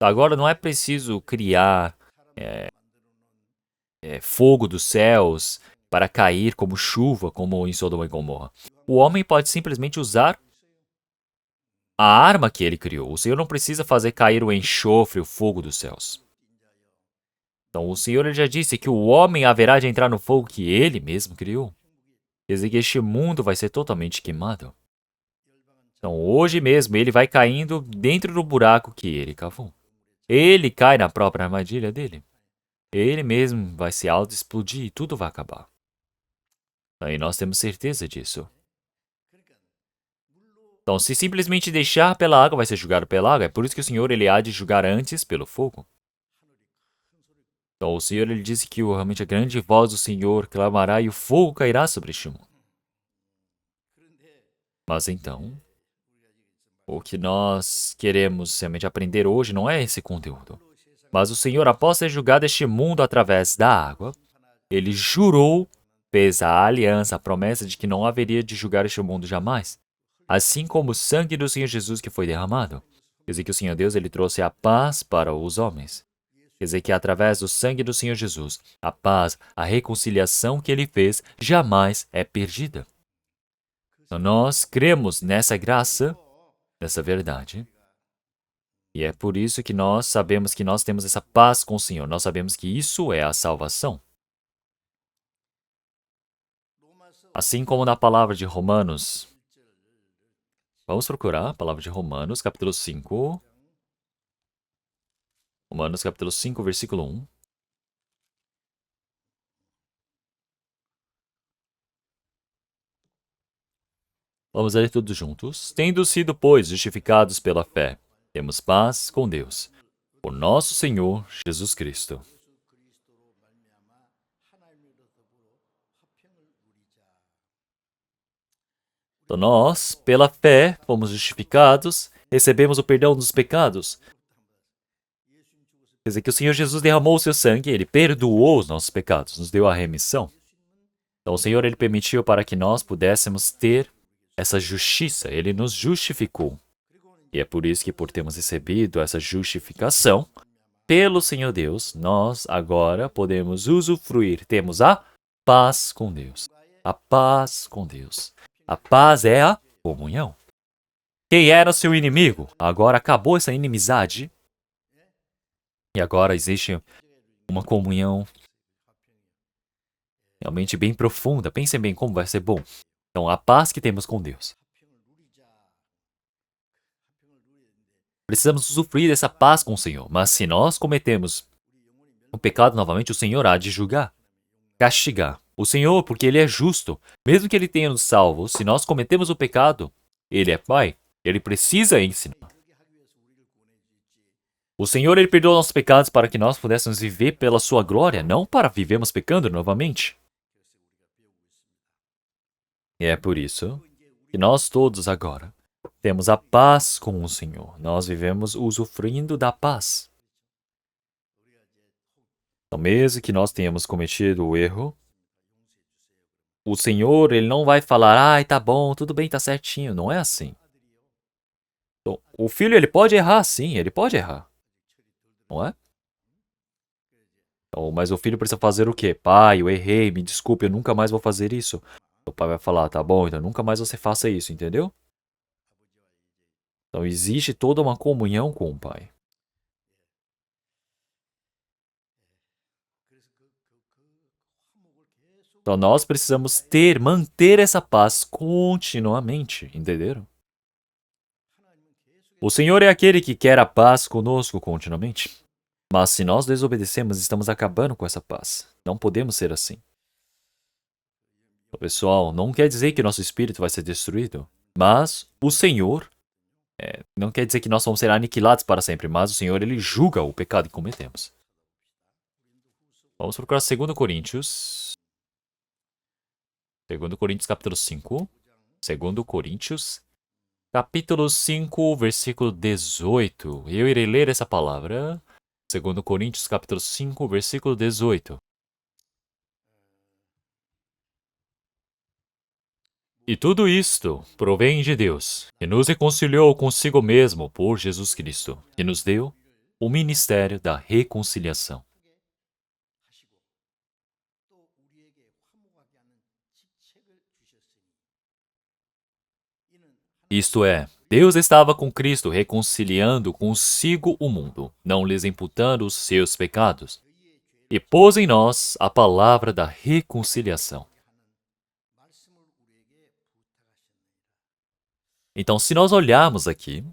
Agora não é preciso criar fogo dos céus para cair como chuva, como em Sodoma e Gomorra. O homem pode simplesmente usar a arma que ele criou. O Senhor não precisa fazer cair o enxofre, o fogo dos céus. Então o Senhor já disse que o homem haverá de entrar no fogo que ele mesmo criou. Quer dizer que este mundo vai ser totalmente queimado. Então hoje mesmo ele vai caindo dentro do buraco que ele cavou. Ele cai na própria armadilha dele. Ele mesmo vai se auto-explodir e tudo vai acabar. Aí nós temos certeza disso. Então, se simplesmente deixar pela água, vai ser julgado pela água. É por isso que o Senhor ele há de julgar antes pelo fogo. Então, o Senhor ele disse que realmente a grande voz do Senhor clamará e o fogo cairá sobre este mundo. Mas então, o que nós queremos realmente aprender hoje não é esse conteúdo. Mas o Senhor, após ter julgado este mundo através da água, ele jurou, fez a aliança, a promessa de que não haveria de julgar este mundo jamais. Assim como o sangue do Senhor Jesus que foi derramado. Quer dizer que o Senhor Deus ele trouxe a paz para os homens. Quer dizer que através do sangue do Senhor Jesus, a paz, a reconciliação que ele fez, jamais é perdida. Então nós cremos nessa graça, nessa verdade. E é por isso que nós sabemos que nós temos essa paz com o Senhor. Nós sabemos que isso é a salvação. Assim como na palavra de Romanos. Vamos procurar a palavra de Romanos, capítulo 5. Romanos, capítulo 5, versículo 1. Vamos ler todos juntos. Tendo sido, pois, justificados pela fé, temos paz com Deus, por nosso Senhor Jesus Cristo. Então nós, pela fé, fomos justificados, recebemos o perdão dos pecados. Quer dizer que o Senhor Jesus derramou o seu sangue, ele perdoou os nossos pecados, nos deu a remissão. Então o Senhor ele permitiu para que nós pudéssemos ter essa justiça, ele nos justificou. E é por isso que por termos recebido essa justificação, pelo Senhor Deus, nós agora podemos usufruir, temos a paz com Deus. A paz com Deus. A paz é a comunhão. Quem era seu inimigo? Agora acabou essa inimizade. E agora existe uma comunhão realmente bem profunda. Pensem bem como vai ser bom. Então, a paz que temos com Deus. Precisamos usufruir dessa paz com o Senhor. Mas se nós cometemos o pecado novamente, o Senhor há de julgar, castigar. O Senhor, porque Ele é justo, mesmo que Ele tenha nos salvo, se nós cometemos o pecado, Ele é Pai, Ele precisa ensinar. O Senhor, Ele perdoou nossos pecados para que nós pudéssemos viver pela Sua glória, não para vivermos pecando novamente. E é por isso que nós todos agora temos a paz com o Senhor. Nós vivemos usufruindo da paz. Então, mesmo que nós tenhamos cometido o erro, o Senhor, ele não vai falar, ai, tá bom, tudo bem, tá certinho. Não é assim. Então, o filho, ele pode errar, sim, ele pode errar. Não é? Então, mas o filho precisa fazer o quê? Pai, eu errei, me desculpe, eu nunca mais vou fazer isso. O pai vai falar, tá bom, então nunca mais você faça isso, entendeu? Então existe toda uma comunhão com o pai. Então nós precisamos manter essa paz continuamente, entenderam? O Senhor é aquele que quer a paz conosco continuamente. Mas se nós desobedecemos, estamos acabando com essa paz. Não podemos ser assim. Pessoal, não quer dizer que nosso espírito vai ser destruído, mas o Senhor, não quer dizer que nós vamos ser aniquilados para sempre, mas o Senhor, ele julga o pecado que cometemos. Vamos procurar 2 Coríntios. 2 Coríntios capítulo 5. 2 Coríntios capítulo 5, versículo 18. Eu irei ler essa palavra. 2 Coríntios capítulo 5, versículo 18. E tudo isto provém de Deus, que nos reconciliou consigo mesmo por Jesus Cristo, que nos deu o ministério da reconciliação. Isto é, Deus estava com Cristo reconciliando consigo o mundo, não lhes imputando os seus pecados, e pôs em nós a palavra da reconciliação. Então, se nós olharmos aqui,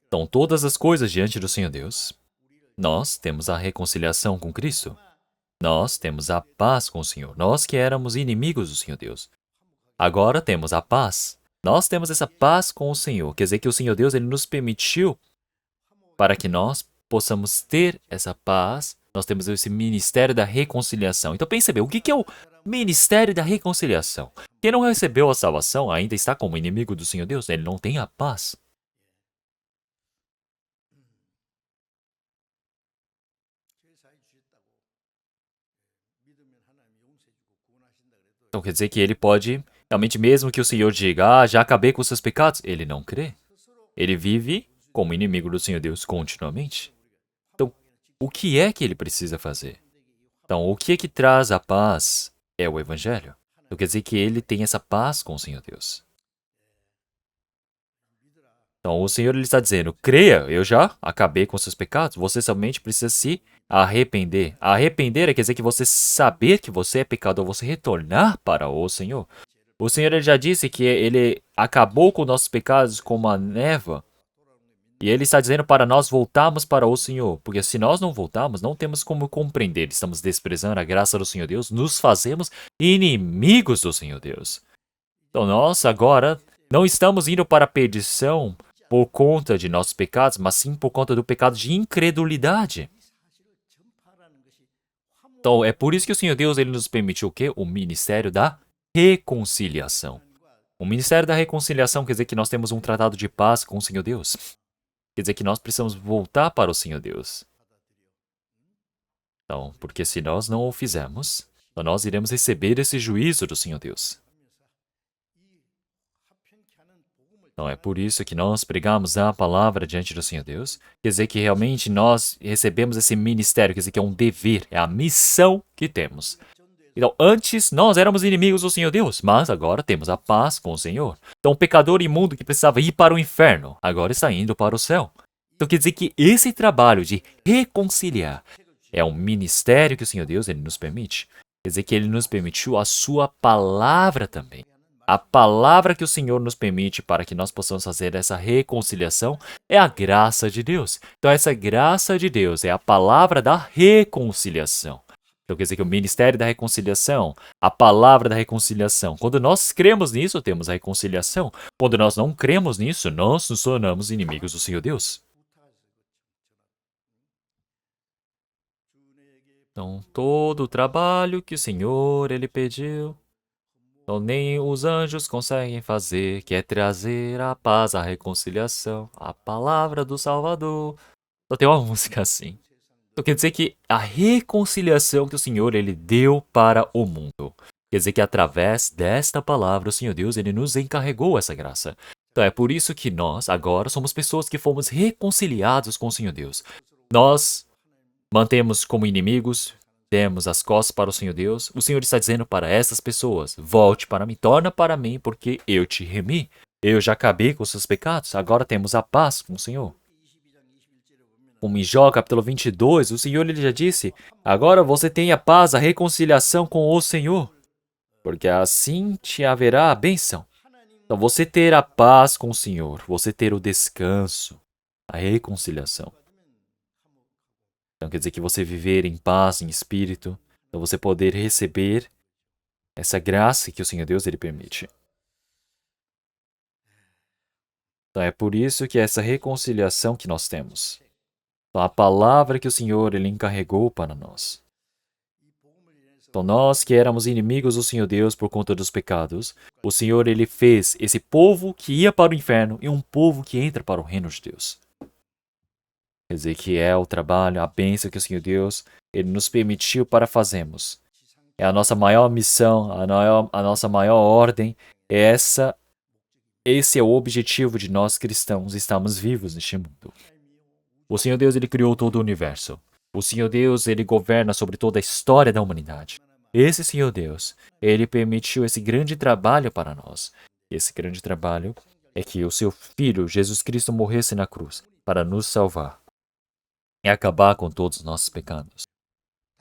então todas as coisas diante do Senhor Deus, nós temos a reconciliação com Cristo. Nós temos a paz com o Senhor. Nós que éramos inimigos do Senhor Deus. Agora temos a paz. Nós temos essa paz com o Senhor. Quer dizer que o Senhor Deus ele nos permitiu para que nós possamos ter essa paz. Nós temos esse ministério da reconciliação. Então pense bem, o que é o ministério da reconciliação? Quem não recebeu a salvação ainda está como inimigo do Senhor Deus. Ele não tem a paz. Então quer dizer que ele pode, realmente mesmo que o Senhor diga, já acabei com os seus pecados, ele não crê. Ele vive como inimigo do Senhor Deus continuamente. Então, o que é que ele precisa fazer? Então, o que é que traz a paz é o Evangelho. Então, quer dizer que ele tem essa paz com o Senhor Deus. Então, o Senhor ele está dizendo, creia, eu já acabei com seus pecados, você somente precisa se arrepender. Arrepender quer dizer que você saber que você é pecador, você retornar para o Senhor. O Senhor ele já disse que ele acabou com nossos pecados como a névoa. E ele está dizendo para nós voltarmos para o Senhor, porque se nós não voltarmos, não temos como compreender. Estamos desprezando a graça do Senhor Deus, nos fazemos inimigos do Senhor Deus. Então nós agora não estamos indo para a perdição por conta de nossos pecados, mas sim por conta do pecado de incredulidade. Então é por isso que o Senhor Deus ele nos permitiu o quê? O ministério da reconciliação. O ministério da reconciliação quer dizer que nós temos um tratado de paz com o Senhor Deus. Quer dizer que nós precisamos voltar para o Senhor Deus. Então, porque se nós não o fizermos, então nós iremos receber esse juízo do Senhor Deus. Então, é por isso que nós pregamos a palavra diante do Senhor Deus. Quer dizer que realmente nós recebemos esse ministério, quer dizer que é um dever, é a missão que temos. Então, antes nós éramos inimigos do Senhor Deus, mas agora temos a paz com o Senhor. Então, o pecador imundo que precisava ir para o inferno, agora está indo para o céu. Então, quer dizer que esse trabalho de reconciliar é um ministério que o Senhor Deus ele nos permite. Quer dizer que ele nos permitiu a sua palavra também. A palavra que o Senhor nos permite para que nós possamos fazer essa reconciliação é a graça de Deus. Então, essa graça de Deus é a palavra da reconciliação. Então, quer dizer que o ministério da reconciliação, a palavra da reconciliação, quando nós cremos nisso, temos a reconciliação. Quando nós não cremos nisso, nós nos tornamos inimigos do Senhor Deus. Então, todo o trabalho que o Senhor ele pediu, então nem os anjos conseguem fazer, que é trazer a paz, a reconciliação, a palavra do Salvador. Só tem uma música assim. Então quer dizer que a reconciliação que o Senhor ele deu para o mundo. Quer dizer que através desta palavra o Senhor Deus ele nos encarregou essa graça. Então é por isso que nós agora somos pessoas que fomos reconciliados com o Senhor Deus. Nós mantemos como inimigos, demos as costas para o Senhor Deus, o Senhor está dizendo para essas pessoas: volte para mim, torna para mim, porque eu te remi. Eu já acabei com os seus pecados, agora temos a paz com o Senhor. Como em Jó, capítulo 22, o Senhor ele já disse: agora você tem a paz, a reconciliação com o Senhor, porque assim te haverá a bênção. Então, você ter a paz com o Senhor, você ter o descanso, a reconciliação. Então, quer dizer que você viver em paz, em espírito, então você poder receber essa graça que o Senhor Deus ele permite. Então, é por isso que essa reconciliação que nós temos. Então, a palavra que o Senhor ele encarregou para nós. Então, nós que éramos inimigos do Senhor Deus por conta dos pecados, o Senhor ele fez esse povo que ia para o inferno e um povo que entra para o reino de Deus. Quer dizer que é o trabalho, a bênção que o Senhor Deus ele nos permitiu para fazermos. É a nossa maior missão, a nossa maior ordem. Esse é o objetivo de nós cristãos estarmos vivos neste mundo. O Senhor Deus ele criou todo o universo. O Senhor Deus ele governa sobre toda a história da humanidade. Esse Senhor Deus, ele permitiu esse grande trabalho para nós. E esse grande trabalho é que o seu Filho, Jesus Cristo, morresse na cruz para nos salvar e acabar com todos os nossos pecados.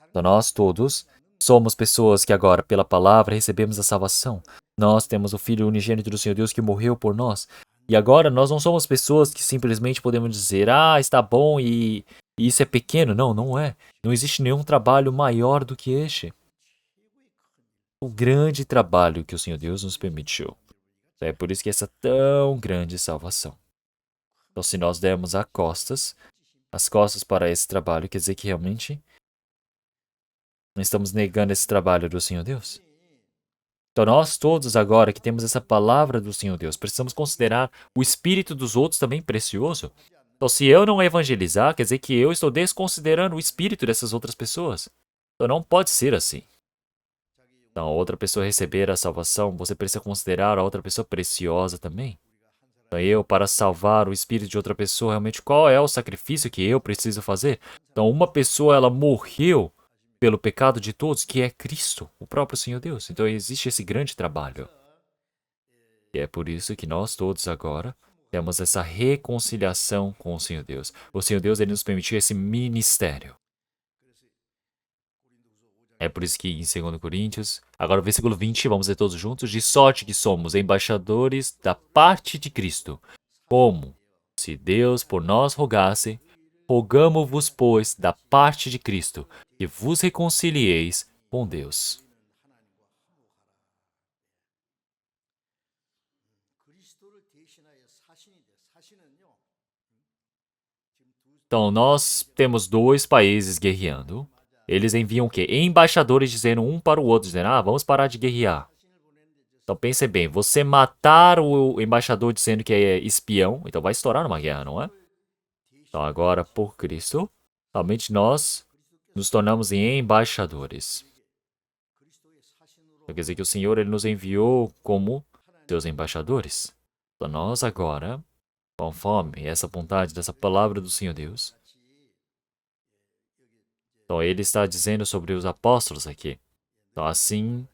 Então, nós todos somos pessoas que agora, pela palavra, recebemos a salvação. Nós temos o Filho unigênito do Senhor Deus que morreu por nós. E agora nós não somos pessoas que simplesmente podemos dizer, está bom e isso é pequeno. Não, não é. Não existe nenhum trabalho maior do que este. O grande trabalho que o Senhor Deus nos permitiu. É por isso que essa tão grande salvação. Então, se nós dermos as costas para esse trabalho, quer dizer que realmente não estamos negando esse trabalho do Senhor Deus. Então, nós todos agora que temos essa palavra do Senhor Deus, precisamos considerar o espírito dos outros também precioso. Então, se eu não evangelizar, quer dizer que eu estou desconsiderando o espírito dessas outras pessoas. Então, não pode ser assim. Então, a outra pessoa receber a salvação, você precisa considerar a outra pessoa preciosa também. Então, eu, para salvar o espírito de outra pessoa, realmente, qual é o sacrifício que eu preciso fazer? Então, uma pessoa, ela morreu pelo pecado de todos, que é Cristo, o próprio Senhor Deus. Então, existe esse grande trabalho. E é por isso que nós todos agora temos essa reconciliação com o Senhor Deus. O Senhor Deus, ele nos permitiu esse ministério. É por isso que em 2 Coríntios, agora o versículo 20, vamos ler todos juntos, de sorte que somos embaixadores da parte de Cristo, como se Deus por nós rogasse, rogamo-vos, pois, da parte de Cristo, que vos reconcilieis com Deus. Então, nós temos dois países guerreando. Eles enviam o quê? Embaixadores dizendo um para o outro, dizendo, vamos parar de guerrear. Então, pense bem, você matar o embaixador dizendo que é espião, então vai estourar numa guerra, não é? Então, agora, por Cristo, somente nós nos tornamos embaixadores. Então, quer dizer que o Senhor ele nos enviou como seus embaixadores. Então, nós agora, conforme essa vontade dessa palavra do Senhor Deus, então ele está dizendo sobre os apóstolos aqui. Então, assim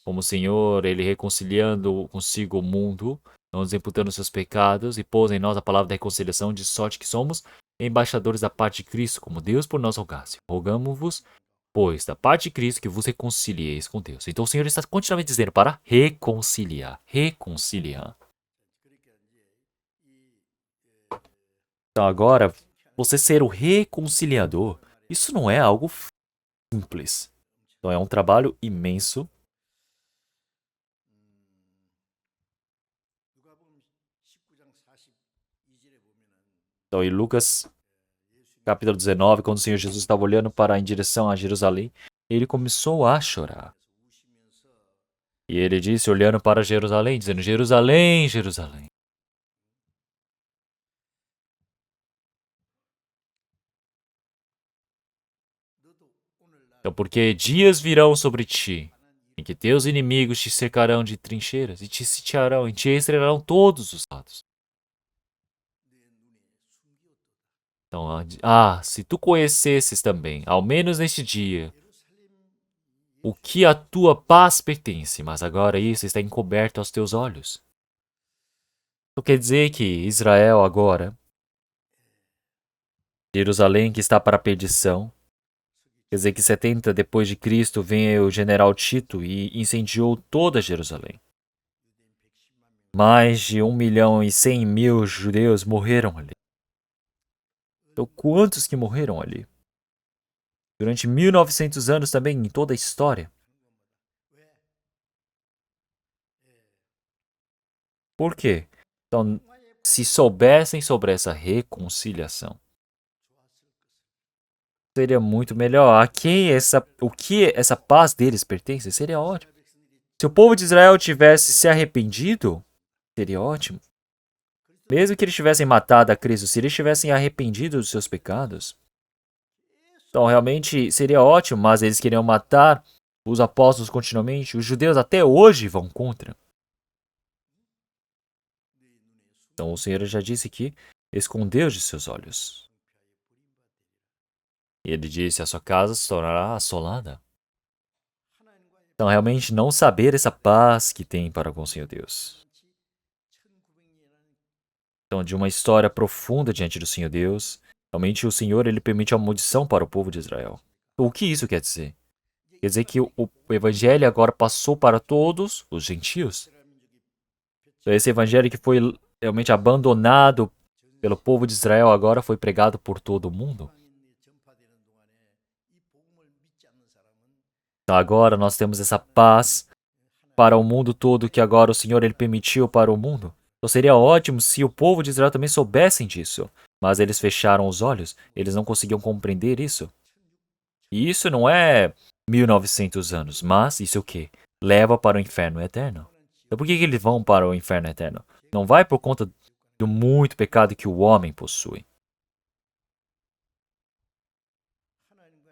como o Senhor, ele reconciliando consigo o mundo, não nos imputando seus pecados, e pôs em nós a palavra da reconciliação, de sorte que somos embaixadores da parte de Cristo, como Deus por nós rogasse. Rogamo-vos, pois, da parte de Cristo, que vos reconcilieis com Deus. Então o Senhor está continuamente dizendo para reconciliar, reconciliar. Então agora, você ser o reconciliador, isso não é algo simples. Então é um trabalho imenso. Então em Lucas capítulo 19, quando o Senhor Jesus estava olhando em direção a Jerusalém, ele começou a chorar. E ele disse, olhando para Jerusalém, dizendo, Jerusalém, Jerusalém. Então, porque dias virão sobre ti, em que teus inimigos te cercarão de trincheiras, e te sitiarão, e te estrelarão todos os lados. Então, se tu conhecesses também, ao menos neste dia, o que a tua paz pertence, mas agora isso está encoberto aos teus olhos. Então quer dizer que Israel agora, Jerusalém que está para a perdição, quer dizer que 70 depois de Cristo vem o general Tito e incendiou toda Jerusalém. Mais de 1.100.000 judeus morreram ali. Então quantos que morreram ali? Durante 1900 anos também, em toda a história. Por quê? Então, se soubessem sobre essa reconciliação, seria muito melhor. O que essa paz deles pertence? Seria ótimo. Se o povo de Israel tivesse se arrependido, seria ótimo. Mesmo que eles tivessem matado a Cristo, se eles tivessem arrependido dos seus pecados, então realmente seria ótimo, mas eles queriam matar os apóstolos continuamente. Os judeus até hoje vão contra. Então o Senhor já disse que escondeu de seus olhos. E ele disse: a sua casa se tornará assolada. Então, realmente, não saber essa paz que tem para com o Senhor Deus. Então, de uma história profunda diante do Senhor Deus, realmente o Senhor ele permite a maldição para o povo de Israel. Então, o que isso quer dizer? Quer dizer que o evangelho agora passou para todos os gentios. Então, esse evangelho que foi realmente abandonado pelo povo de Israel agora foi pregado por todo o mundo. Então, agora nós temos essa paz para o mundo todo que agora o Senhor ele permitiu para o mundo. Então seria ótimo se o povo de Israel também soubessem disso. Mas eles fecharam os olhos, eles não conseguiam compreender isso. E isso não é 1900 anos, mas isso é o quê? Leva para o inferno eterno. Então por que eles vão para o inferno eterno? Não vai por conta do muito pecado que o homem possui.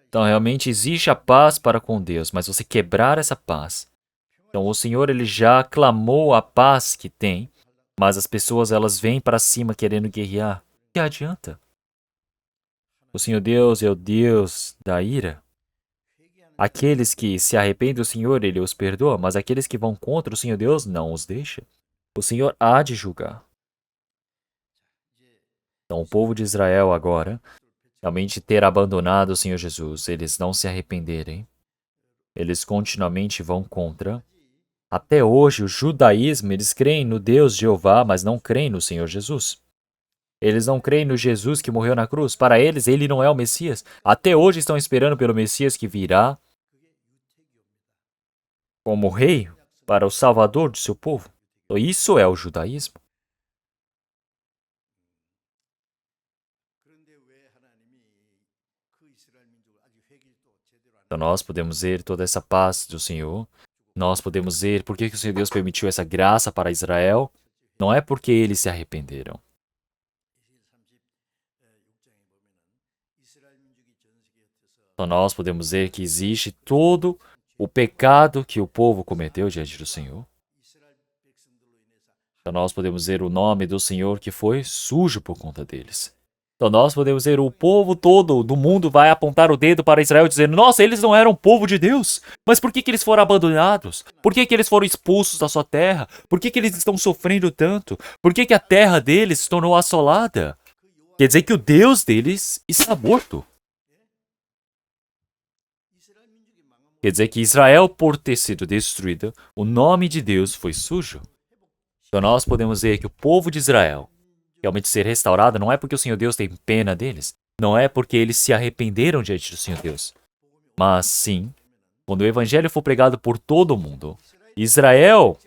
Então realmente existe a paz para com Deus, mas você quebrar essa paz. Então o Senhor ele já clamou a paz que tem, mas as pessoas elas vêm para cima querendo guerrear. O que adianta? O Senhor Deus é o Deus da ira. Aqueles que se arrependem do Senhor, ele os perdoa, mas aqueles que vão contra o Senhor Deus não os deixa. O Senhor há de julgar. Então o povo de Israel agora, realmente ter abandonado o Senhor Jesus, eles não se arrependerem, eles continuamente vão contra. Até hoje, o judaísmo, eles creem no Deus Jeová, mas não creem no Senhor Jesus. Eles não creem no Jesus que morreu na cruz. Para eles, ele não é o Messias. Até hoje estão esperando pelo Messias que virá como rei para o salvador do seu povo. Então, isso é o judaísmo. Então, nós podemos ver toda essa paz do Senhor. Nós podemos ver por que o Senhor Deus permitiu essa graça para Israel. Não é porque eles se arrependeram. Então, nós podemos ver que existe todo o pecado que o povo cometeu diante do Senhor. Então, nós podemos ver o nome do Senhor que foi sujo por conta deles. Então, nós podemos ver o povo todo do mundo vai apontar o dedo para Israel dizendo: nossa, eles não eram povo de Deus. Mas por que eles foram abandonados? Por que eles foram expulsos da sua terra? Por que eles estão sofrendo tanto? Por que a terra deles se tornou assolada? Quer dizer que o Deus deles está morto. Quer dizer que Israel, por ter sido destruída, o nome de Deus foi sujo. Então nós podemos ver que o povo de Israel realmente ser restaurado não é porque o Senhor Deus tem pena deles, não é porque eles se arrependeram diante do Senhor Deus, mas sim, quando o evangelho for pregado por todo o mundo, Israel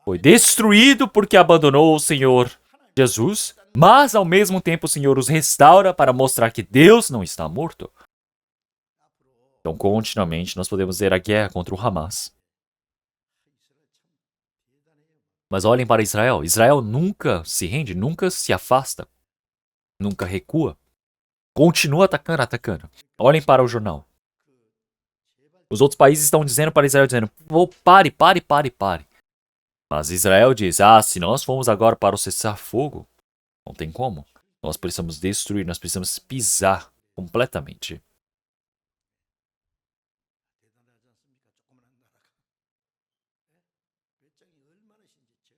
foi destruído porque abandonou o Senhor Jesus, mas ao mesmo tempo o Senhor os restaura para mostrar que Deus não está morto. Então, continuamente, nós podemos ver a guerra contra o Hamas. Mas olhem para Israel. Israel nunca se rende, nunca se afasta, nunca recua. Continua atacando, atacando. Olhem para o jornal. Os outros países estão dizendo para Israel, dizendo: pare, pare, pare, pare. Mas Israel diz: se nós formos agora para o cessar-fogo, não tem como. Nós precisamos destruir, nós precisamos pisar completamente.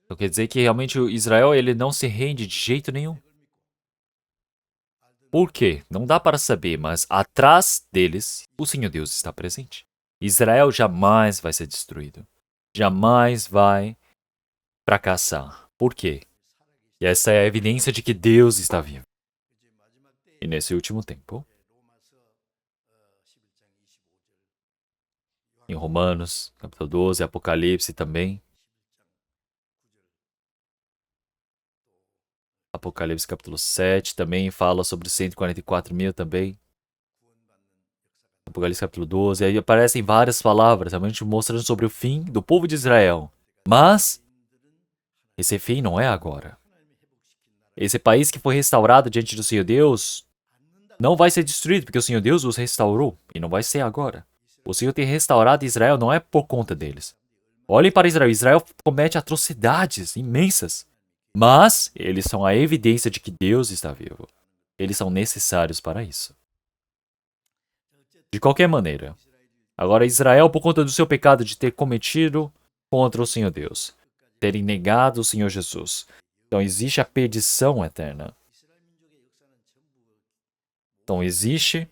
Então quer dizer que realmente o Israel ele não se rende de jeito nenhum. Por quê? Não dá para saber, mas atrás deles o Senhor Deus está presente. Israel jamais vai ser destruído. Jamais vai fracassar. Por quê? E essa é a evidência de que Deus está vivo. E nesse último tempo, em Romanos, capítulo 12, Apocalipse também. Apocalipse capítulo 7 também fala sobre 144 mil também. Apocalipse capítulo 12, aí aparecem várias palavras, realmente mostrando sobre o fim do povo de Israel. Mas, esse fim não é agora. Esse país que foi restaurado diante do Senhor Deus não vai ser destruído, porque o Senhor Deus os restaurou, e não vai ser agora. O Senhor tem restaurado Israel não é por conta deles. Olhem para Israel. Israel comete atrocidades imensas. Mas eles são a evidência de que Deus está vivo. Eles são necessários para isso. De qualquer maneira. Agora, Israel, por conta do seu pecado de ter cometido contra o Senhor Deus, terem negado o Senhor Jesus. Então, existe a perdição eterna. Então, existe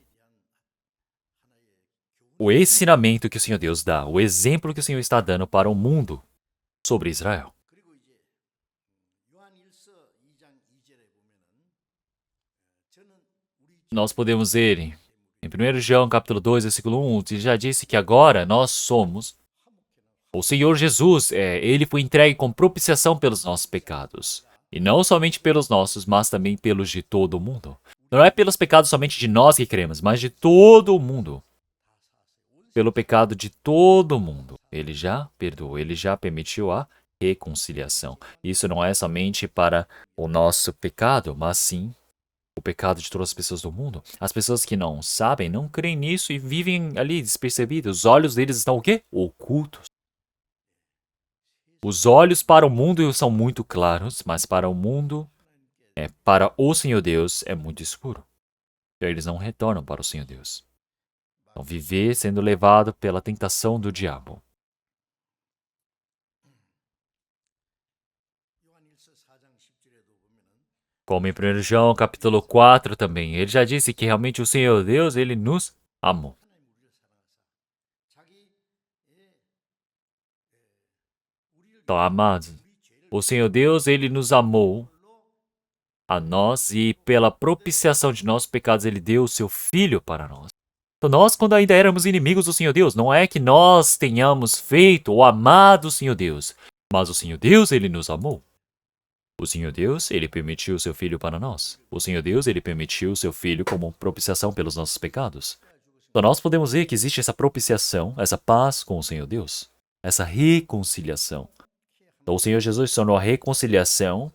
o ensinamento que o Senhor Deus dá, o exemplo que o Senhor está dando para o mundo sobre Israel. Nós podemos ver em 1 João capítulo 2, versículo 1, ele já disse que agora nós somos o Senhor Jesus, ele foi entregue com propiciação pelos nossos pecados. E não somente pelos nossos, mas também pelos de todo o mundo. Não é pelos pecados somente de nós que cremos, mas de todo o mundo. Pelo pecado de todo o mundo. Ele já perdoou, ele já permitiu a reconciliação. Isso não é somente para o nosso pecado, mas sim o pecado de todas as pessoas do mundo. As pessoas que não sabem, não creem nisso e vivem ali despercebidos. Os olhos deles estão o quê? Ocultos. Os olhos para o mundo são muito claros, mas para o mundo, para o Senhor Deus, é muito escuro. Então, eles não retornam para o Senhor Deus. Então, viver sendo levado pela tentação do diabo. Como em 1 João capítulo 4 também, ele já disse que realmente o Senhor Deus, ele nos amou. Então, amados, o Senhor Deus, ele nos amou a nós e pela propiciação de nossos pecados, ele deu o seu Filho para nós. Então, nós, quando ainda éramos inimigos do Senhor Deus, não é que nós tenhamos feito ou amado o Senhor Deus, mas o Senhor Deus, ele nos amou. O Senhor Deus, ele permitiu o seu Filho para nós. O Senhor Deus, ele permitiu o seu Filho como propiciação pelos nossos pecados. Então, nós podemos ver que existe essa propiciação, essa paz com o Senhor Deus, essa reconciliação. Então, o Senhor Jesus tornou a reconciliação,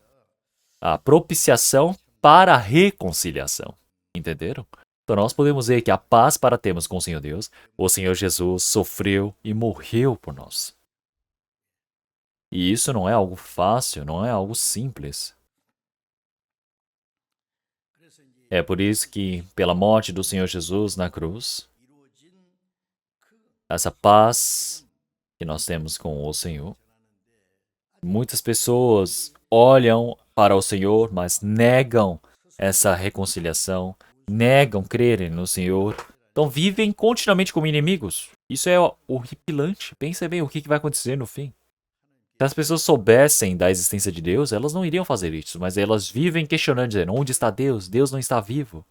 a propiciação para a reconciliação. Entenderam? Então, nós podemos ver que a paz para termos com o Senhor Deus, o Senhor Jesus sofreu e morreu por nós. E isso não é algo fácil, não é algo simples. É por isso que, pela morte do Senhor Jesus na cruz, essa paz que nós temos com o Senhor, muitas pessoas olham para o Senhor, mas negam essa reconciliação, negam crerem no Senhor, então vivem continuamente como inimigos. Isso é horripilante. Pensa bem o que vai acontecer no fim. Se as pessoas soubessem da existência de Deus, elas não iriam fazer isso, mas elas vivem questionando, dizendo, onde está Deus? Deus não está vivo.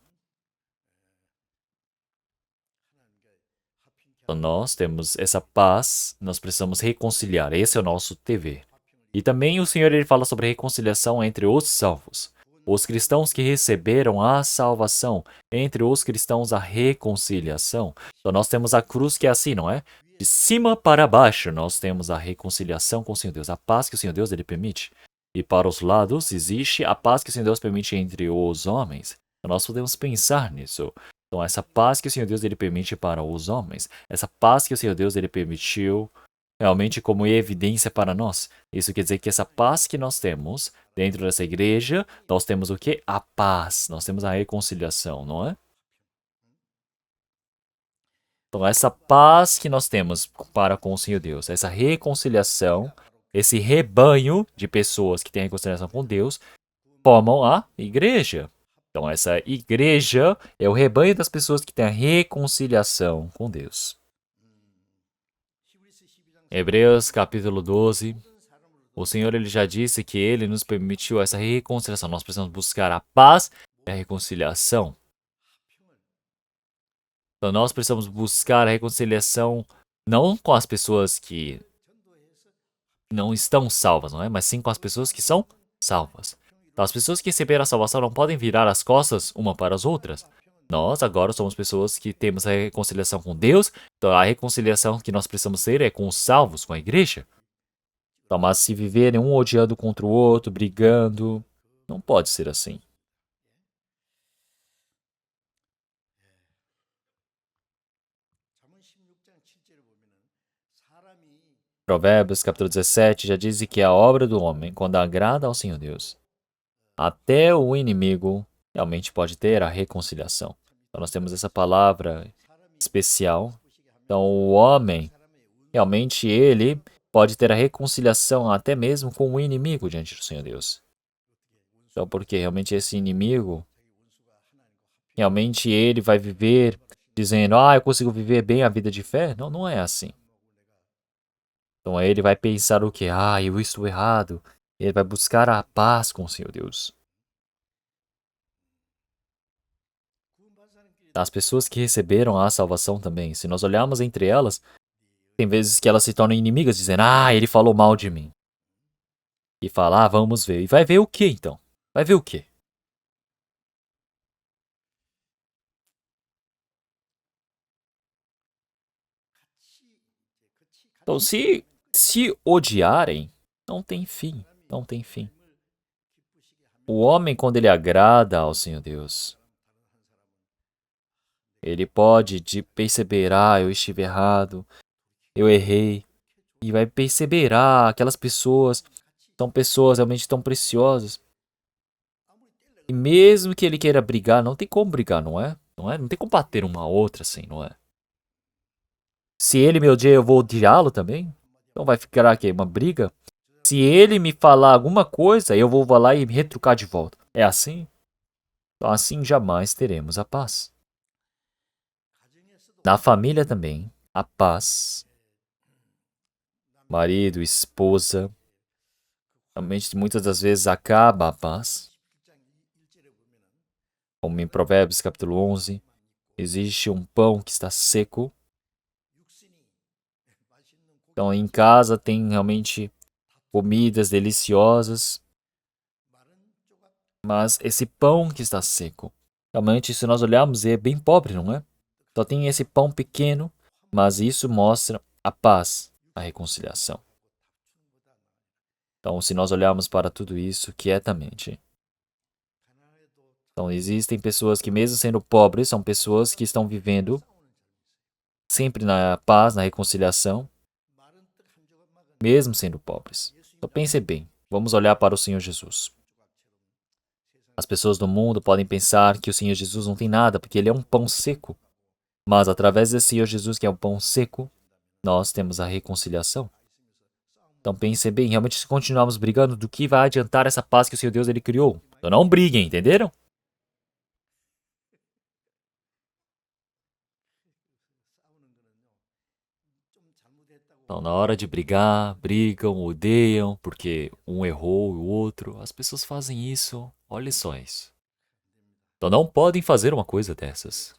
Então nós temos essa paz, nós precisamos reconciliar, esse é o nosso dever. E também o Senhor ele fala sobre reconciliação entre os salvos. Os cristãos que receberam a salvação, entre os cristãos a reconciliação. Então nós temos a cruz que é assim, não é? De cima para baixo nós temos a reconciliação com o Senhor Deus, a paz que o Senhor Deus ele permite. E para os lados existe a paz que o Senhor Deus permite entre os homens. Então nós podemos pensar nisso. Então essa paz que o Senhor Deus ele permite para os homens, essa paz que o Senhor Deus ele permitiu realmente como evidência para nós. Isso quer dizer que essa paz que nós temos dentro dessa igreja, nós temos o quê? A paz. Nós temos a reconciliação, não é? Então, essa paz que nós temos para com o Senhor Deus, essa reconciliação, esse rebanho de pessoas que têm reconciliação com Deus, formam a igreja. Então, essa igreja é o rebanho das pessoas que têm a reconciliação com Deus. Hebreus capítulo 12. O Senhor ele já disse que ele nos permitiu essa reconciliação. Nós precisamos buscar a paz e a reconciliação. Então, nós precisamos buscar a reconciliação não com as pessoas que não estão salvas, não é? Mas sim com as pessoas que são salvas. Então, as pessoas que receberam a salvação não podem virar as costas uma para as outras. Nós agora somos pessoas que temos a reconciliação com Deus. Então, a reconciliação que nós precisamos ter é com os salvos, com a igreja. Então, mas se viverem um odiando contra o outro, brigando, não pode ser assim. Provérbios capítulo 17 já diz que é a obra do homem quando agrada ao Senhor Deus. Até o inimigo realmente pode ter a reconciliação. Então nós temos essa palavra especial. Então o homem, realmente ele pode ter a reconciliação até mesmo com o inimigo diante do Senhor Deus. Então porque realmente esse inimigo, realmente ele vai viver dizendo, eu consigo viver bem a vida de fé? Não, não é assim. Então aí ele vai pensar o quê? Eu estou errado. Ele vai buscar a paz com o Senhor Deus. As pessoas que receberam a salvação também, se nós olharmos entre elas, tem vezes que elas se tornam inimigas, dizendo, ele falou mal de mim. E fala, vamos ver. E vai ver o que então? Vai ver o quê? Então, se odiarem, não tem fim. Não tem fim. O homem, quando ele agrada ao Senhor Deus, ele pode perceber, eu estive errado, eu errei. E vai perceber, aquelas pessoas são pessoas realmente tão preciosas. E mesmo que ele queira brigar, não tem como brigar, não é? Não é? Não tem como bater uma a outra assim, não é? Se ele me odia, eu vou odiá-lo também? Então vai ficar aqui uma briga? Se ele me falar alguma coisa, eu vou lá e me retrucar de volta. É assim? Então assim jamais teremos a paz. Na família também, a paz. Marido, esposa. Realmente muitas das vezes acaba a paz. Como em Provérbios capítulo 11, existe um pão que está seco. Então em casa tem realmente comidas deliciosas, mas esse pão que está seco, realmente se nós olharmos é bem pobre, não é? Só tem esse pão pequeno, mas isso mostra a paz, a reconciliação. Então se nós olharmos para tudo isso quietamente, então existem pessoas que mesmo sendo pobres, são pessoas que estão vivendo sempre na paz, na reconciliação, mesmo sendo pobres. Então pense bem, vamos olhar para o Senhor Jesus. As pessoas do mundo podem pensar que o Senhor Jesus não tem nada, porque ele é um pão seco. Mas através desse Senhor Jesus, que é um pão seco, nós temos a reconciliação. Então pense bem, realmente se continuarmos brigando, do que vai adiantar essa paz que o Senhor Deus ele criou? Então não briguem, entenderam? Então na hora de brigar, brigam, odeiam, porque um errou o outro. As pessoas fazem isso, olha só isso. Então não podem fazer uma coisa dessas.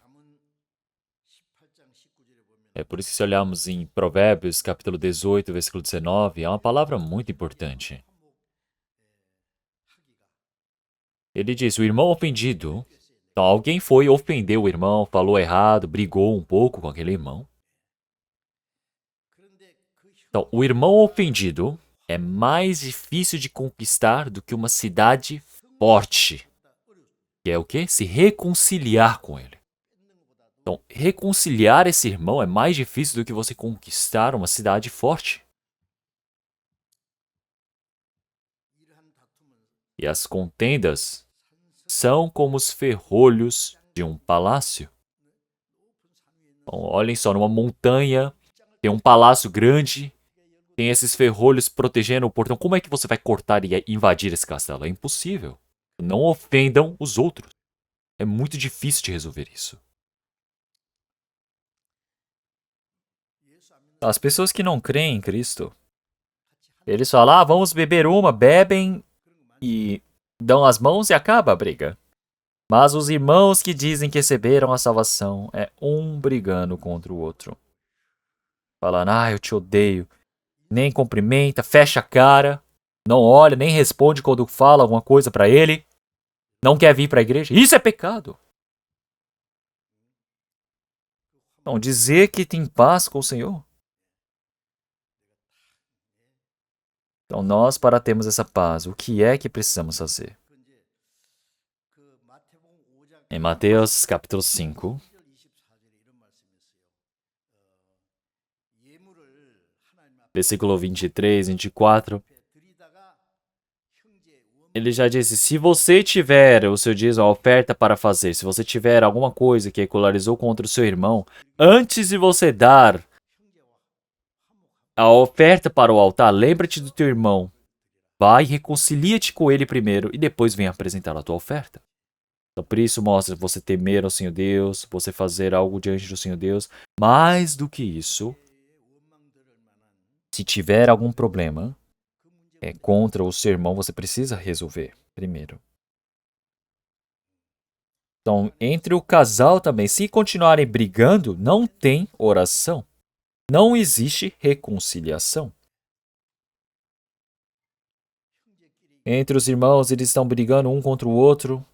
É por isso que se olharmos em Provérbios, capítulo 18, versículo 19, é uma palavra muito importante. Ele diz, o irmão ofendido. Então alguém foi, ofendeu o irmão, falou errado, brigou um pouco com aquele irmão. Então, o irmão ofendido é mais difícil de conquistar do que uma cidade forte. Que é o quê? Se reconciliar com ele. Então, reconciliar esse irmão é mais difícil do que você conquistar uma cidade forte. E as contendas são como os ferrolhos de um palácio. Então, olhem só, numa montanha, tem um palácio grande, tem esses ferrolhos protegendo o portão. Como é que você vai cortar e invadir esse castelo? É impossível. Não ofendam os outros. É muito difícil de resolver isso. As pessoas que não creem em Cristo, eles falam, vamos beber uma, bebem e dão as mãos e acaba a briga. Mas os irmãos que dizem que receberam a salvação é um brigando contra o outro. Falando, eu te odeio. Nem cumprimenta, fecha a cara, não olha, nem responde quando fala alguma coisa pra ele. Não quer vir pra igreja. Isso é pecado. Então, dizer que tem paz com o Senhor. Então, nós, para termos essa paz, o que é que precisamos fazer? Em Mateus capítulo 5, versículo 23, 24, ele já disse, se você tiver o seu dízimo, a oferta para fazer, se você tiver alguma coisa que regularizou contra o seu irmão, antes de você dar a oferta para o altar, lembra-te do teu irmão. Vai, reconcilia-te com ele primeiro e depois vem apresentar a tua oferta. Então, por isso mostra você temer ao Senhor Deus, você fazer algo diante do Senhor Deus. Mais do que isso, se tiver algum problema contra o seu irmão, você precisa resolver primeiro. Então, entre o casal também, se continuarem brigando, não tem oração. Não existe reconciliação. Entre os irmãos, eles estão brigando um contra o outro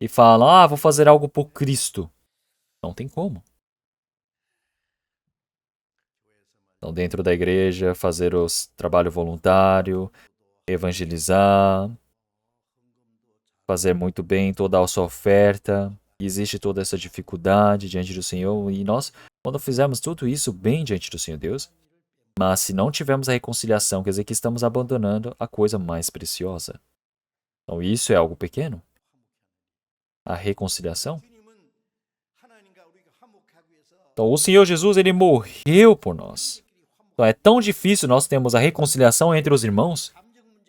e falam, vou fazer algo por Cristo. Não tem como. Então, dentro da igreja, fazer o trabalho voluntário, evangelizar, fazer muito bem toda a sua oferta. Existe toda essa dificuldade diante do Senhor. E nós, quando fizermos tudo isso bem diante do Senhor Deus, mas se não tivermos a reconciliação, quer dizer que estamos abandonando a coisa mais preciosa. Então, isso é algo pequeno. A reconciliação. Então, o Senhor Jesus, ele morreu por nós. Então, é tão difícil nós termos a reconciliação entre os irmãos.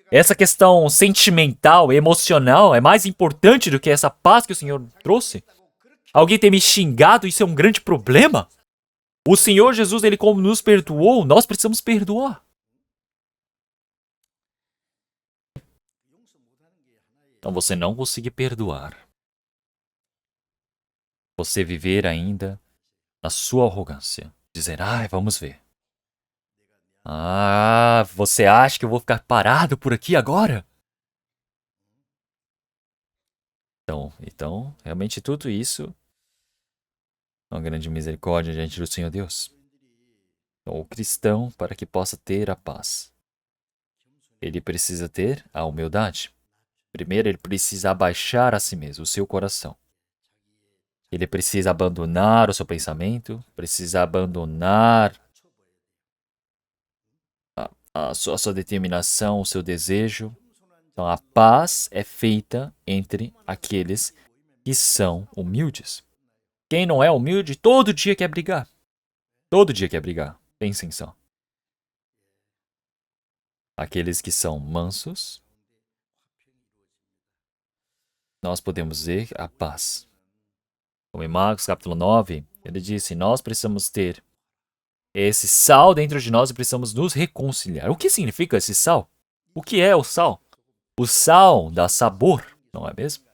Essa questão sentimental, emocional, é mais importante do que essa paz que o Senhor trouxe. Alguém ter me xingado, isso é um grande problema. O Senhor Jesus, ele como nos perdoou, nós precisamos perdoar. Então, você não conseguir perdoar. Você viver ainda na sua arrogância. Dizer, vamos ver. Você acha que eu vou ficar parado por aqui agora? Então, realmente tudo isso é uma grande misericórdia diante do Senhor Deus. Então, o cristão, para que possa ter a paz, ele precisa ter a humildade. Primeiro, ele precisa abaixar a si mesmo, o seu coração. Ele precisa abandonar o seu pensamento, precisa abandonar a sua determinação, o seu desejo. Então, a paz é feita entre aqueles que são humildes. Quem não é humilde, todo dia quer brigar. Todo dia quer brigar. Pensem só. Aqueles que são mansos, nós podemos ver a paz. Como em Marcos capítulo 9, ele disse, nós precisamos ter esse sal dentro de nós e precisamos nos reconciliar. O que significa esse sal? O que é o sal? O sal dá sabor, não é mesmo?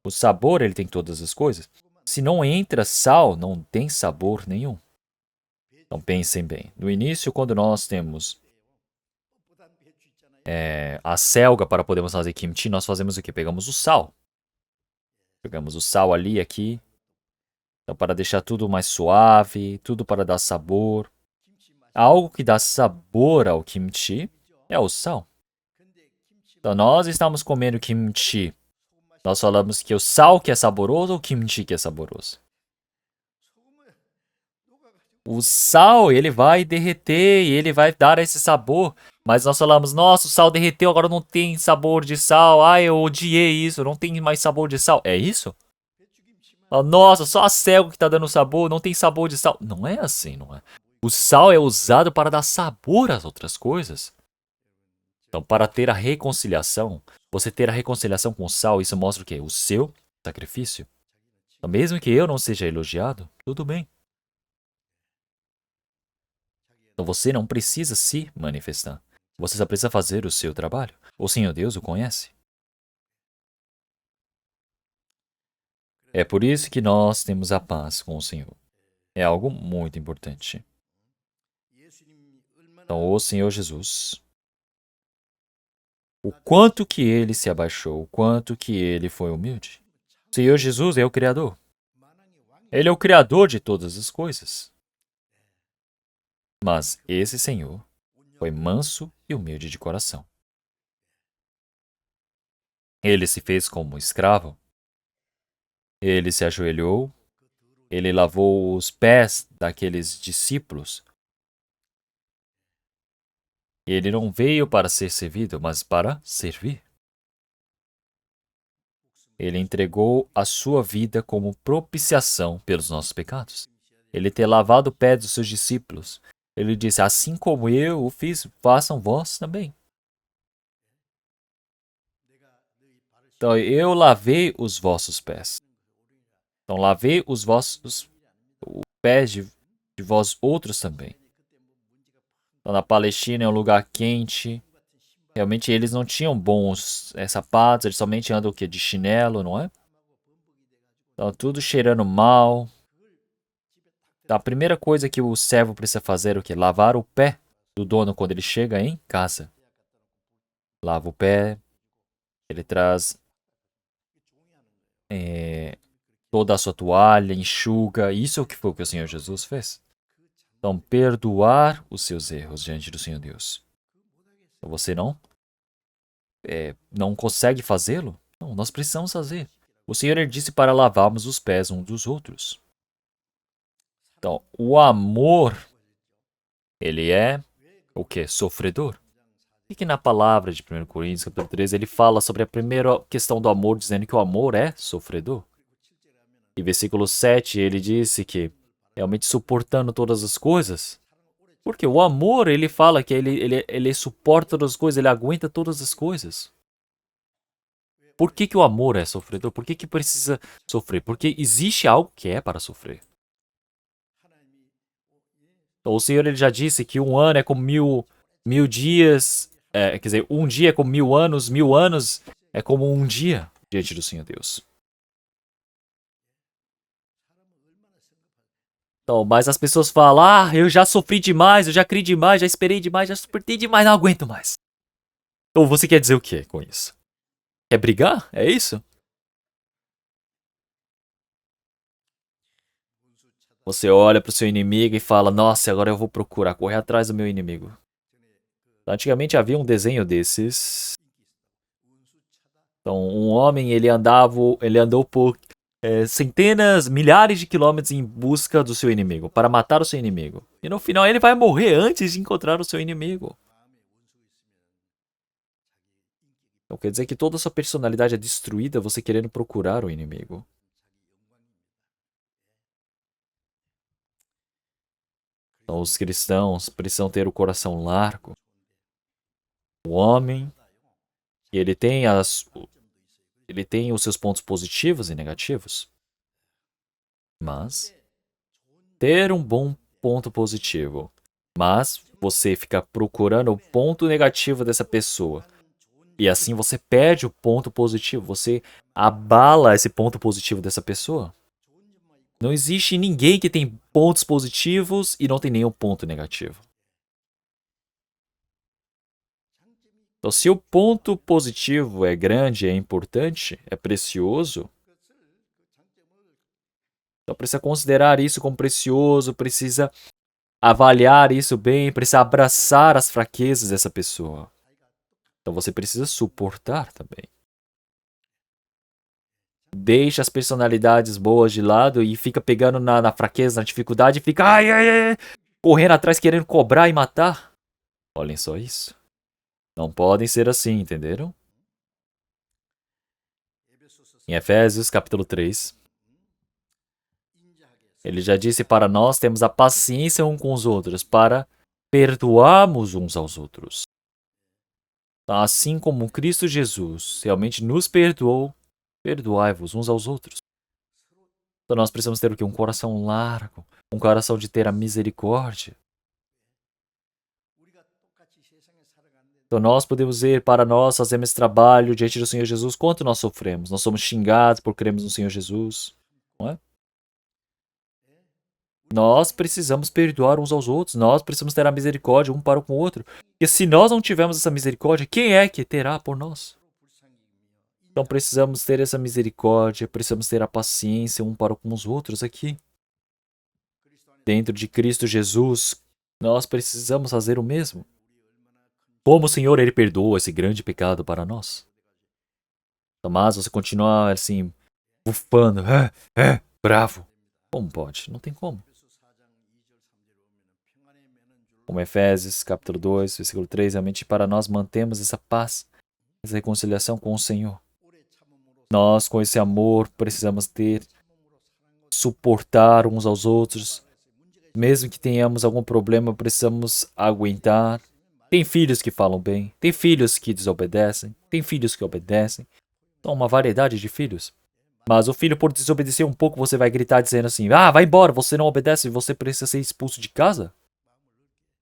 O sabor, ele tem todas as coisas. Se não entra sal, não tem sabor nenhum. Então pensem bem. No início, quando nós temos a selga para podermos fazer kimchi, nós fazemos o quê? Pegamos o sal. Pegamos o sal ali, aqui. Então, para deixar tudo mais suave, tudo para dar sabor. Algo que dá sabor ao kimchi é o sal. Então, nós estamos comendo kimchi. Nós falamos que o sal que é saboroso ou o kimchi que é saboroso? O sal, ele vai derreter e ele vai dar esse sabor. Mas nós falamos, nossa, o sal derreteu, agora não tem sabor de sal. Ai, eu odiei isso, não tem mais sabor de sal. É isso? Nossa, só a cego que tá dando sabor, não tem sabor de sal. Não é assim, não é? O sal é usado para dar sabor às outras coisas. Então, para ter a reconciliação, você ter a reconciliação com o sal, isso mostra o quê? O seu sacrifício. Então, mesmo que eu não seja elogiado, tudo bem. Então, você não precisa se manifestar. Você só precisa fazer o seu trabalho. O Senhor Deus o conhece. É por isso que nós temos a paz com o Senhor. É algo muito importante. Então, o Senhor Jesus, o quanto que ele se abaixou, o quanto que ele foi humilde. O Senhor Jesus é o Criador. Ele é o Criador de todas as coisas. Mas esse Senhor foi manso e humilde de coração. Ele se fez como escravo. Ele se ajoelhou. Ele lavou os pés daqueles discípulos. Ele não veio para ser servido, mas para servir. Ele entregou a sua vida como propiciação pelos nossos pecados. Ele ter lavado o pé dos seus discípulos. Ele disse, assim como eu o fiz, façam vós também. Então, eu lavei os vossos pés. Então, lavei os vossos pés de vós outros também. Então, na Palestina é um lugar quente. Realmente, eles não tinham bons sapatos. Eles somente andam o quê? De chinelo, não é? Então, tudo cheirando mal. Então, a primeira coisa que o servo precisa fazer é o quê? Lavar o pé do dono quando ele chega em casa. Lava o pé. Ele traz toda a sua toalha, enxuga. Isso é o que foi o que o Senhor Jesus fez. Então, perdoar os seus erros diante do Senhor Deus. Então, você não consegue fazê-lo? Não, nós precisamos fazer. O Senhor ele disse para lavarmos os pés uns dos outros. Então, o amor, ele é o quê? Sofredor. E que na palavra de 1 Coríntios, capítulo 13, ele fala sobre a primeira questão do amor, dizendo que o amor é sofredor. E versículo 7, ele disse que realmente suportando todas as coisas. Porque o amor, ele fala que ele suporta todas as coisas, ele aguenta todas as coisas. Por que o amor é sofredor? Por que precisa sofrer? Porque existe algo que é para sofrer. Então, o Senhor ele já disse que um ano é como mil dias. Quer dizer, um dia é como 1000 anos é como um dia diante do Senhor Deus. Então, mas as pessoas falam, eu já sofri demais, eu já criei demais, já esperei demais, já suportei demais, não aguento mais. Então você quer dizer o que com isso? Quer brigar? É isso? Você olha para o seu inimigo e fala, nossa, agora eu vou procurar, correr atrás do meu inimigo. Antigamente havia um desenho desses. Então, um homem, ele andou por centenas, milhares de quilômetros em busca do seu inimigo, para matar o seu inimigo. E no final ele vai morrer antes de encontrar o seu inimigo. Então quer dizer que toda a sua personalidade é destruída você querendo procurar o inimigo. Então os cristãos precisam ter o coração largo. O homem, ele tem os seus pontos positivos e negativos. Mas ter um bom ponto positivo, mas você ficar procurando o ponto negativo dessa pessoa. E assim você perde o ponto positivo, você abala esse ponto positivo dessa pessoa. Não existe ninguém que tem pontos positivos e não tem nenhum ponto negativo. Então, se o ponto positivo é grande, é importante, é precioso, então precisa considerar isso como precioso, precisa avaliar isso bem, precisa abraçar as fraquezas dessa pessoa. Então você precisa suportar também. Deixa as personalidades boas de lado e fica pegando na fraqueza, na dificuldade e fica correndo atrás querendo cobrar e matar. Olhem só isso. Não podem ser assim, entenderam? Em Efésios, capítulo 3, ele já disse para nós temos a paciência uns com os outros, para perdoarmos uns aos outros. Assim como Cristo Jesus realmente nos perdoou, perdoai-vos uns aos outros. Então nós precisamos ter o quê? Um coração largo, um coração de ter a misericórdia. Então nós podemos ver, para nós fazemos esse trabalho diante do Senhor Jesus, quanto nós sofremos. Nós somos xingados por crermos no Senhor Jesus, não é? Nós precisamos perdoar uns aos outros, nós precisamos ter a misericórdia um para com o outro. E se nós não tivermos essa misericórdia, quem é que terá por nós? Então precisamos ter essa misericórdia, precisamos ter a paciência um para com os outros aqui. Dentro de Cristo Jesus, nós precisamos fazer o mesmo. Como o Senhor, Ele perdoou esse grande pecado para nós. Mas você continua assim, bufando, bravo. Como pode? Não tem como. Como Efésios, capítulo 2, versículo 3, realmente para nós mantemos essa paz, essa reconciliação com o Senhor. Nós, com esse amor, precisamos suportar uns aos outros. Mesmo que tenhamos algum problema, precisamos aguentar. Tem filhos que falam bem, tem filhos que desobedecem, tem filhos que obedecem. Então, uma variedade de filhos. Mas o filho, por desobedecer um pouco, você vai gritar dizendo assim, vai embora, você não obedece, você precisa ser expulso de casa?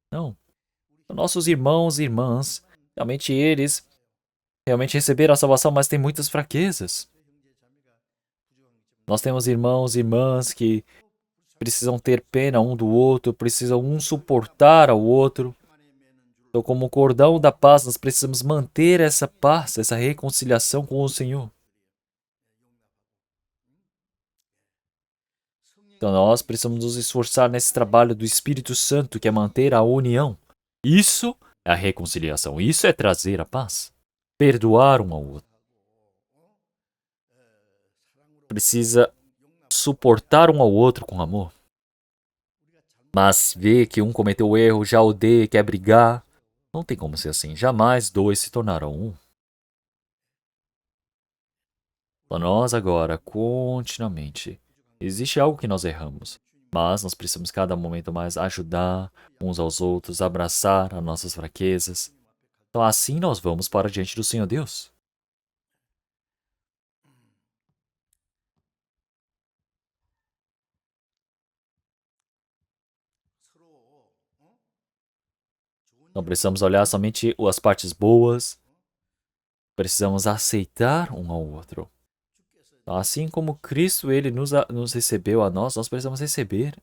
Não. Nossos irmãos e irmãs, realmente eles receberam a salvação, mas têm muitas fraquezas. Nós temos irmãos e irmãs que precisam ter pena um do outro, precisam um suportar ao outro. Então, como cordão da paz, nós precisamos manter essa paz, essa reconciliação com o Senhor. Então, nós precisamos nos esforçar nesse trabalho do Espírito Santo, que é manter a união. Isso é a reconciliação, isso é trazer a paz. Perdoar um ao outro. Precisa suportar um ao outro com amor. Mas ver que um cometeu o erro, já odeia, quer brigar. Não tem como ser assim. Jamais dois se tornarão um. Para nós agora, continuamente, existe algo que nós erramos. Mas nós precisamos cada momento mais ajudar uns aos outros, abraçar as nossas fraquezas. Então assim nós vamos para diante do Senhor Deus. Não precisamos olhar somente as partes boas. Precisamos aceitar um ao outro. Assim como Cristo ele nos recebeu a nós precisamos receber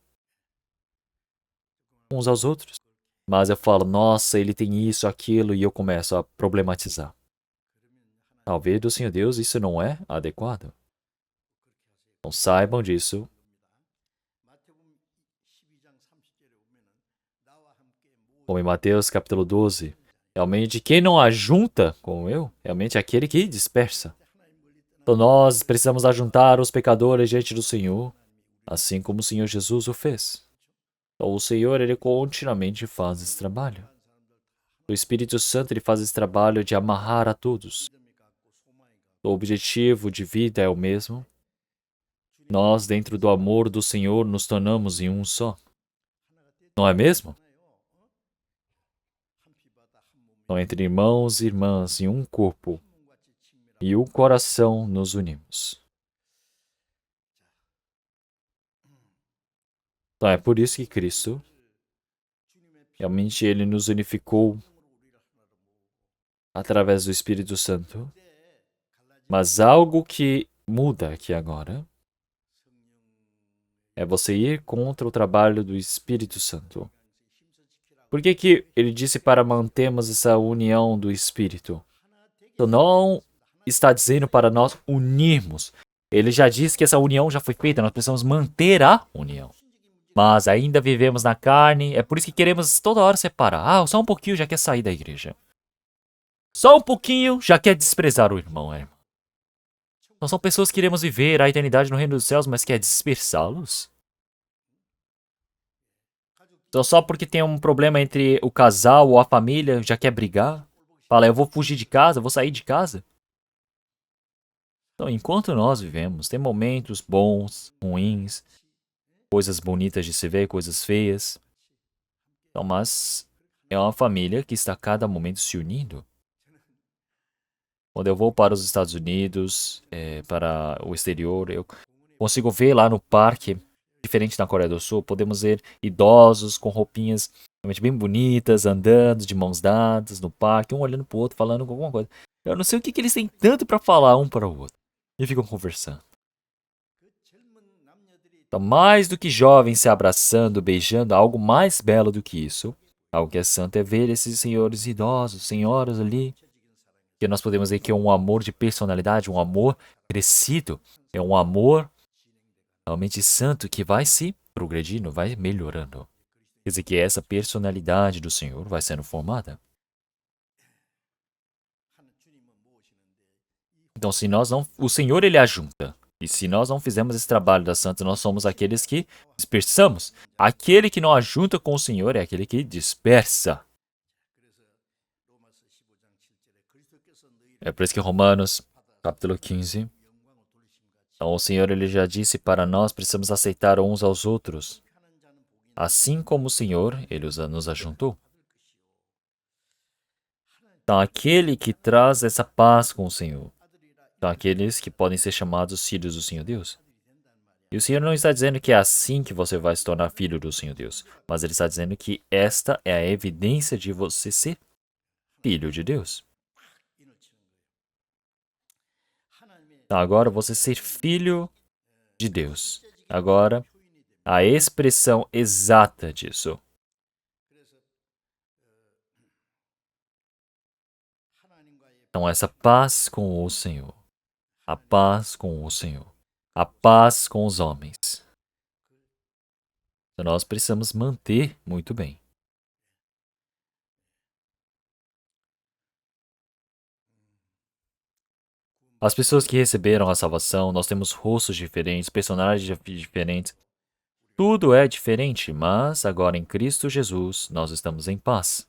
uns aos outros. Mas eu falo, nossa, ele tem isso, aquilo, e eu começo a problematizar. Talvez do Senhor Deus isso não é adequado. Então saibam disso. Como em Mateus capítulo 12, realmente quem não ajunta com eu, realmente é aquele que dispersa. Então nós precisamos ajuntar os pecadores diante do Senhor, assim como o Senhor Jesus o fez. Então o Senhor, ele continuamente faz esse trabalho. O Espírito Santo, ele faz esse trabalho de amarrar a todos. O objetivo de vida é o mesmo. Nós, dentro do amor do Senhor, nos tornamos em um só. Não é mesmo? Então, entre irmãos e irmãs em um corpo e o coração nos unimos. Então, é por isso que Cristo, realmente, ele nos unificou através do Espírito Santo. Mas algo que muda aqui agora é você ir contra o trabalho do Espírito Santo. Por que ele disse para mantermos essa união do Espírito? Então não está dizendo para nós unirmos. Ele já disse que essa união já foi feita, nós precisamos manter a união. Mas ainda vivemos na carne, é por isso que queremos toda hora separar. Só um pouquinho já quer sair da igreja. Só um pouquinho já quer desprezar o irmão, irmã. Não são pessoas que iremos viver a eternidade no reino dos céus, mas quer dispersá-los? Então, só porque tem um problema entre o casal ou a família, já quer brigar? Fala, eu vou fugir de casa, vou sair de casa. Então, enquanto nós vivemos, tem momentos bons, ruins, coisas bonitas de se ver, coisas feias. Então, mas é uma família que está a cada momento se unindo. Quando eu vou para os Estados Unidos, para o exterior, eu consigo ver lá no parque, diferente da Coreia do Sul, podemos ver idosos com roupinhas realmente bem bonitas, andando de mãos dadas no parque, um olhando para o outro, falando alguma coisa. Eu não sei o que eles têm tanto para falar um para o outro. E ficam conversando. Então, mais do que jovens se abraçando, beijando, algo mais belo do que isso, algo que é santo, é ver esses senhores idosos, senhoras ali, que nós podemos dizer que é um amor de personalidade, um amor crescido, é um amor realmente santo que vai se progredindo, vai melhorando. Quer dizer que essa personalidade do Senhor vai sendo formada. Então, se nós não, o Senhor ele ajunta. E se nós não fizermos esse trabalho da santa, nós somos aqueles que dispersamos. Aquele que não ajunta com o Senhor é aquele que dispersa. É por isso que Romanos, capítulo 15. Então, o Senhor ele já disse para nós, precisamos aceitar uns aos outros. Assim como o Senhor, ele nos ajuntou. Então, aquele que traz essa paz com o Senhor. Então, aqueles que podem ser chamados filhos do Senhor Deus. E o Senhor não está dizendo que é assim que você vai se tornar filho do Senhor Deus, mas Ele está dizendo que esta é a evidência de você ser filho de Deus. Então, agora você ser filho de Deus. Agora, a expressão exata disso. Então, essa paz com o Senhor. A paz com o Senhor. A paz com os homens. Então, nós precisamos manter muito bem. As pessoas que receberam a salvação, nós temos rostos diferentes, personagens diferentes. Tudo é diferente, mas agora em Cristo Jesus nós estamos em paz.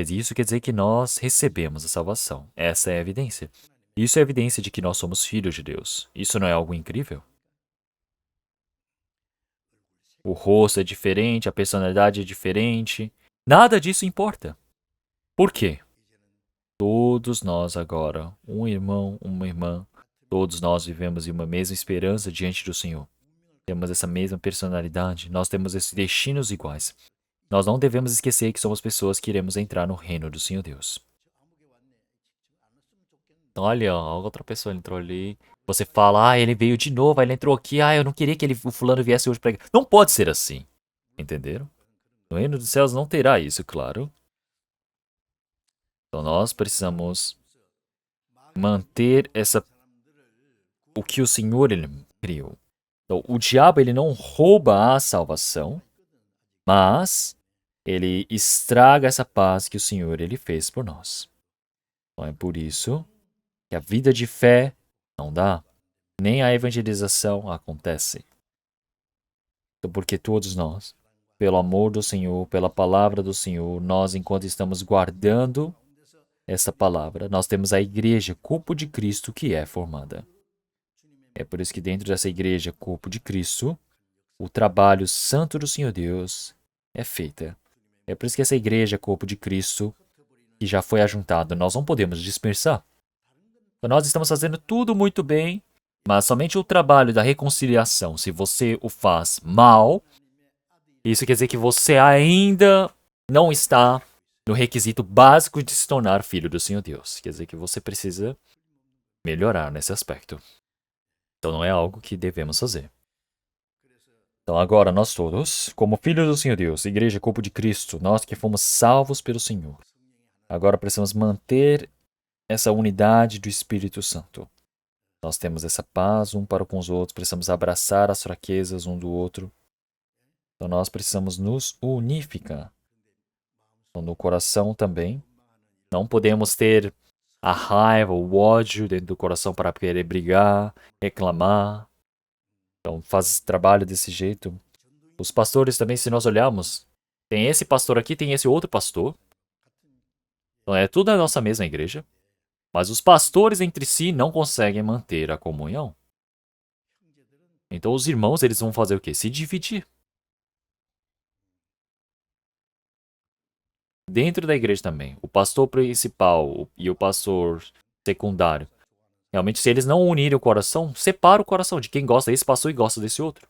Isso quer dizer que nós recebemos a salvação. Essa é a evidência. Isso é evidência de que nós somos filhos de Deus. Isso não é algo incrível? O rosto é diferente, a personalidade é diferente. Nada disso importa. Por quê? Todos nós agora, um irmão, uma irmã, todos nós vivemos em uma mesma esperança diante do Senhor. Temos essa mesma personalidade, nós temos esses destinos iguais. Nós não devemos esquecer que somos pessoas que iremos entrar no reino do Senhor Deus. Então, olha, ó, outra pessoa entrou ali. Você fala, ele veio de novo, ele entrou aqui, eu não queria que o fulano viesse hoje pregar. Não pode ser assim. Entenderam? No reino dos céus não terá isso, claro. Então nós precisamos manter o que o Senhor ele criou. Então, o diabo ele não rouba a salvação, mas ele estraga essa paz que o Senhor ele fez por nós. Então é por isso que a vida de fé não dá, nem a evangelização acontece. Então, porque todos nós, pelo amor do Senhor, pela palavra do Senhor, nós enquanto estamos guardando essa palavra, nós temos a igreja, corpo de Cristo, que é formada. É por isso que dentro dessa igreja, corpo de Cristo, o trabalho santo do Senhor Deus é feita. É por isso que essa igreja, corpo de Cristo, que já foi ajuntada, nós não podemos dispersar. Então, nós estamos fazendo tudo muito bem, mas somente o trabalho da reconciliação, se você o faz mal, isso quer dizer que você ainda não está no requisito básico de se tornar filho do Senhor Deus. Quer dizer que você precisa melhorar nesse aspecto. Então não é algo que devemos fazer. Então agora nós todos, como filhos do Senhor Deus, Igreja Corpo de Cristo, nós que fomos salvos pelo Senhor, agora precisamos manter essa unidade do Espírito Santo. Nós temos essa paz um para com os outros, precisamos abraçar as fraquezas um do outro. Então nós precisamos nos unificar. Então, no coração também. Não podemos ter a raiva, o ódio dentro do coração para querer brigar, reclamar. Então faz trabalho desse jeito. Os pastores também, se nós olharmos, tem esse pastor aqui, tem esse outro pastor. Então é tudo a nossa mesma igreja, mas os pastores entre si não conseguem manter a comunhão. Então os irmãos, eles vão fazer o quê? Se dividir. Dentro da igreja também, o pastor principal e o pastor secundário, realmente, se eles não unirem o coração, separa o coração de quem gosta desse pastor e gosta desse outro.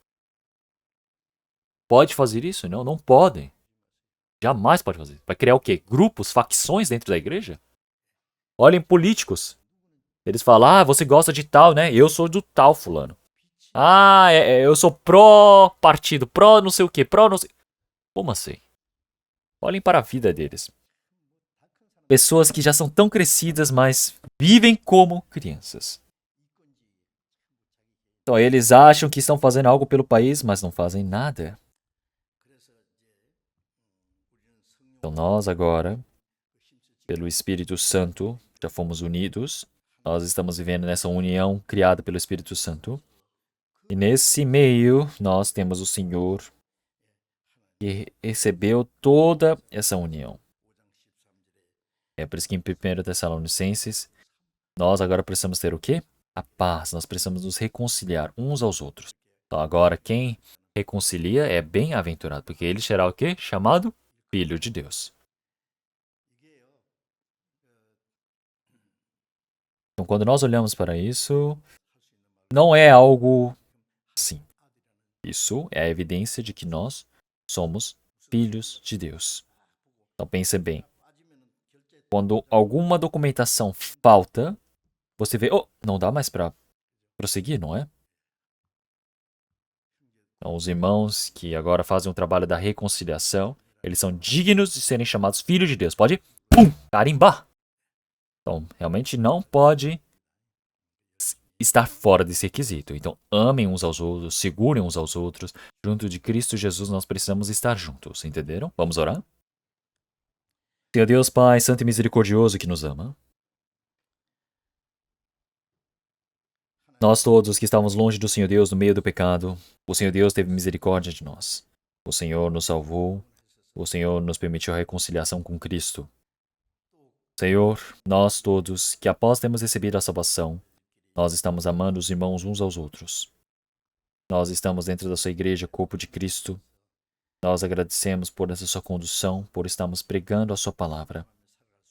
Pode fazer isso? Não, não podem. Jamais pode fazer. Vai criar o quê? Grupos, facções dentro da igreja? Olhem políticos. Eles falam, ah, você gosta de tal, né? Eu sou do tal fulano. Ah, eu sou pró-partido, pró não sei o quê, pró não sei... Como assim? Olhem para a vida deles. Pessoas que já são tão crescidas, mas vivem como crianças. Então eles acham que estão fazendo algo pelo país, mas não fazem nada. Então nós agora, pelo Espírito Santo, já fomos unidos. Nós estamos vivendo nessa união criada pelo Espírito Santo. E nesse meio, nós temos o Senhor que recebeu toda essa união. É por isso que em 1 Tessalonicenses, nós agora precisamos ter o quê? A paz. Nós precisamos nos reconciliar uns aos outros. Então agora quem reconcilia é bem-aventurado, porque ele será o quê? Chamado Filho de Deus. Então quando nós olhamos para isso, não é algo assim. Isso é a evidência de que nós somos filhos de Deus. Então pense bem. Quando alguma documentação falta, você vê, oh, não dá mais para prosseguir, não é? Então, os irmãos que agora fazem o trabalho da reconciliação, eles são dignos de serem chamados filhos de Deus. Pode, carimbar. Então, realmente não pode estar fora desse requisito. Então, amem uns aos outros, segurem uns aos outros. Junto de Cristo Jesus, nós precisamos estar juntos, entenderam? Vamos orar? Senhor Deus, Pai, Santo e Misericordioso que nos ama, nós todos que estávamos longe do Senhor Deus no meio do pecado, o Senhor Deus teve misericórdia de nós. O Senhor nos salvou, o Senhor nos permitiu a reconciliação com Cristo. Senhor, nós todos que após termos recebido a salvação, nós estamos amando os irmãos uns aos outros. Nós estamos dentro da sua igreja, corpo de Cristo. Nós agradecemos por essa sua condução, por estarmos pregando a sua palavra.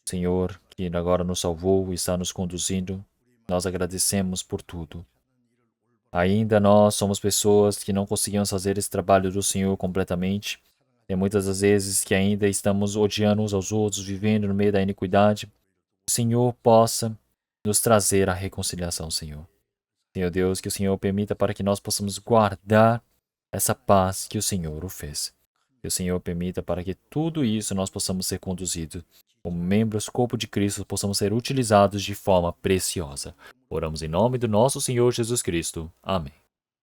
Senhor, que agora nos salvou e está nos conduzindo, nós agradecemos por tudo. Ainda nós somos pessoas que não conseguimos fazer esse trabalho do Senhor completamente. Tem muitas das vezes que ainda estamos odiando uns aos outros, vivendo no meio da iniquidade. O Senhor possa nos trazer a reconciliação, Senhor. Senhor Deus, que o Senhor permita para que nós possamos guardar essa paz que o Senhor o fez. Que o Senhor permita para que tudo isso nós possamos ser conduzidos. Como membros, corpo de Cristo, possamos ser utilizados de forma preciosa. Oramos em nome do nosso Senhor Jesus Cristo. Amém.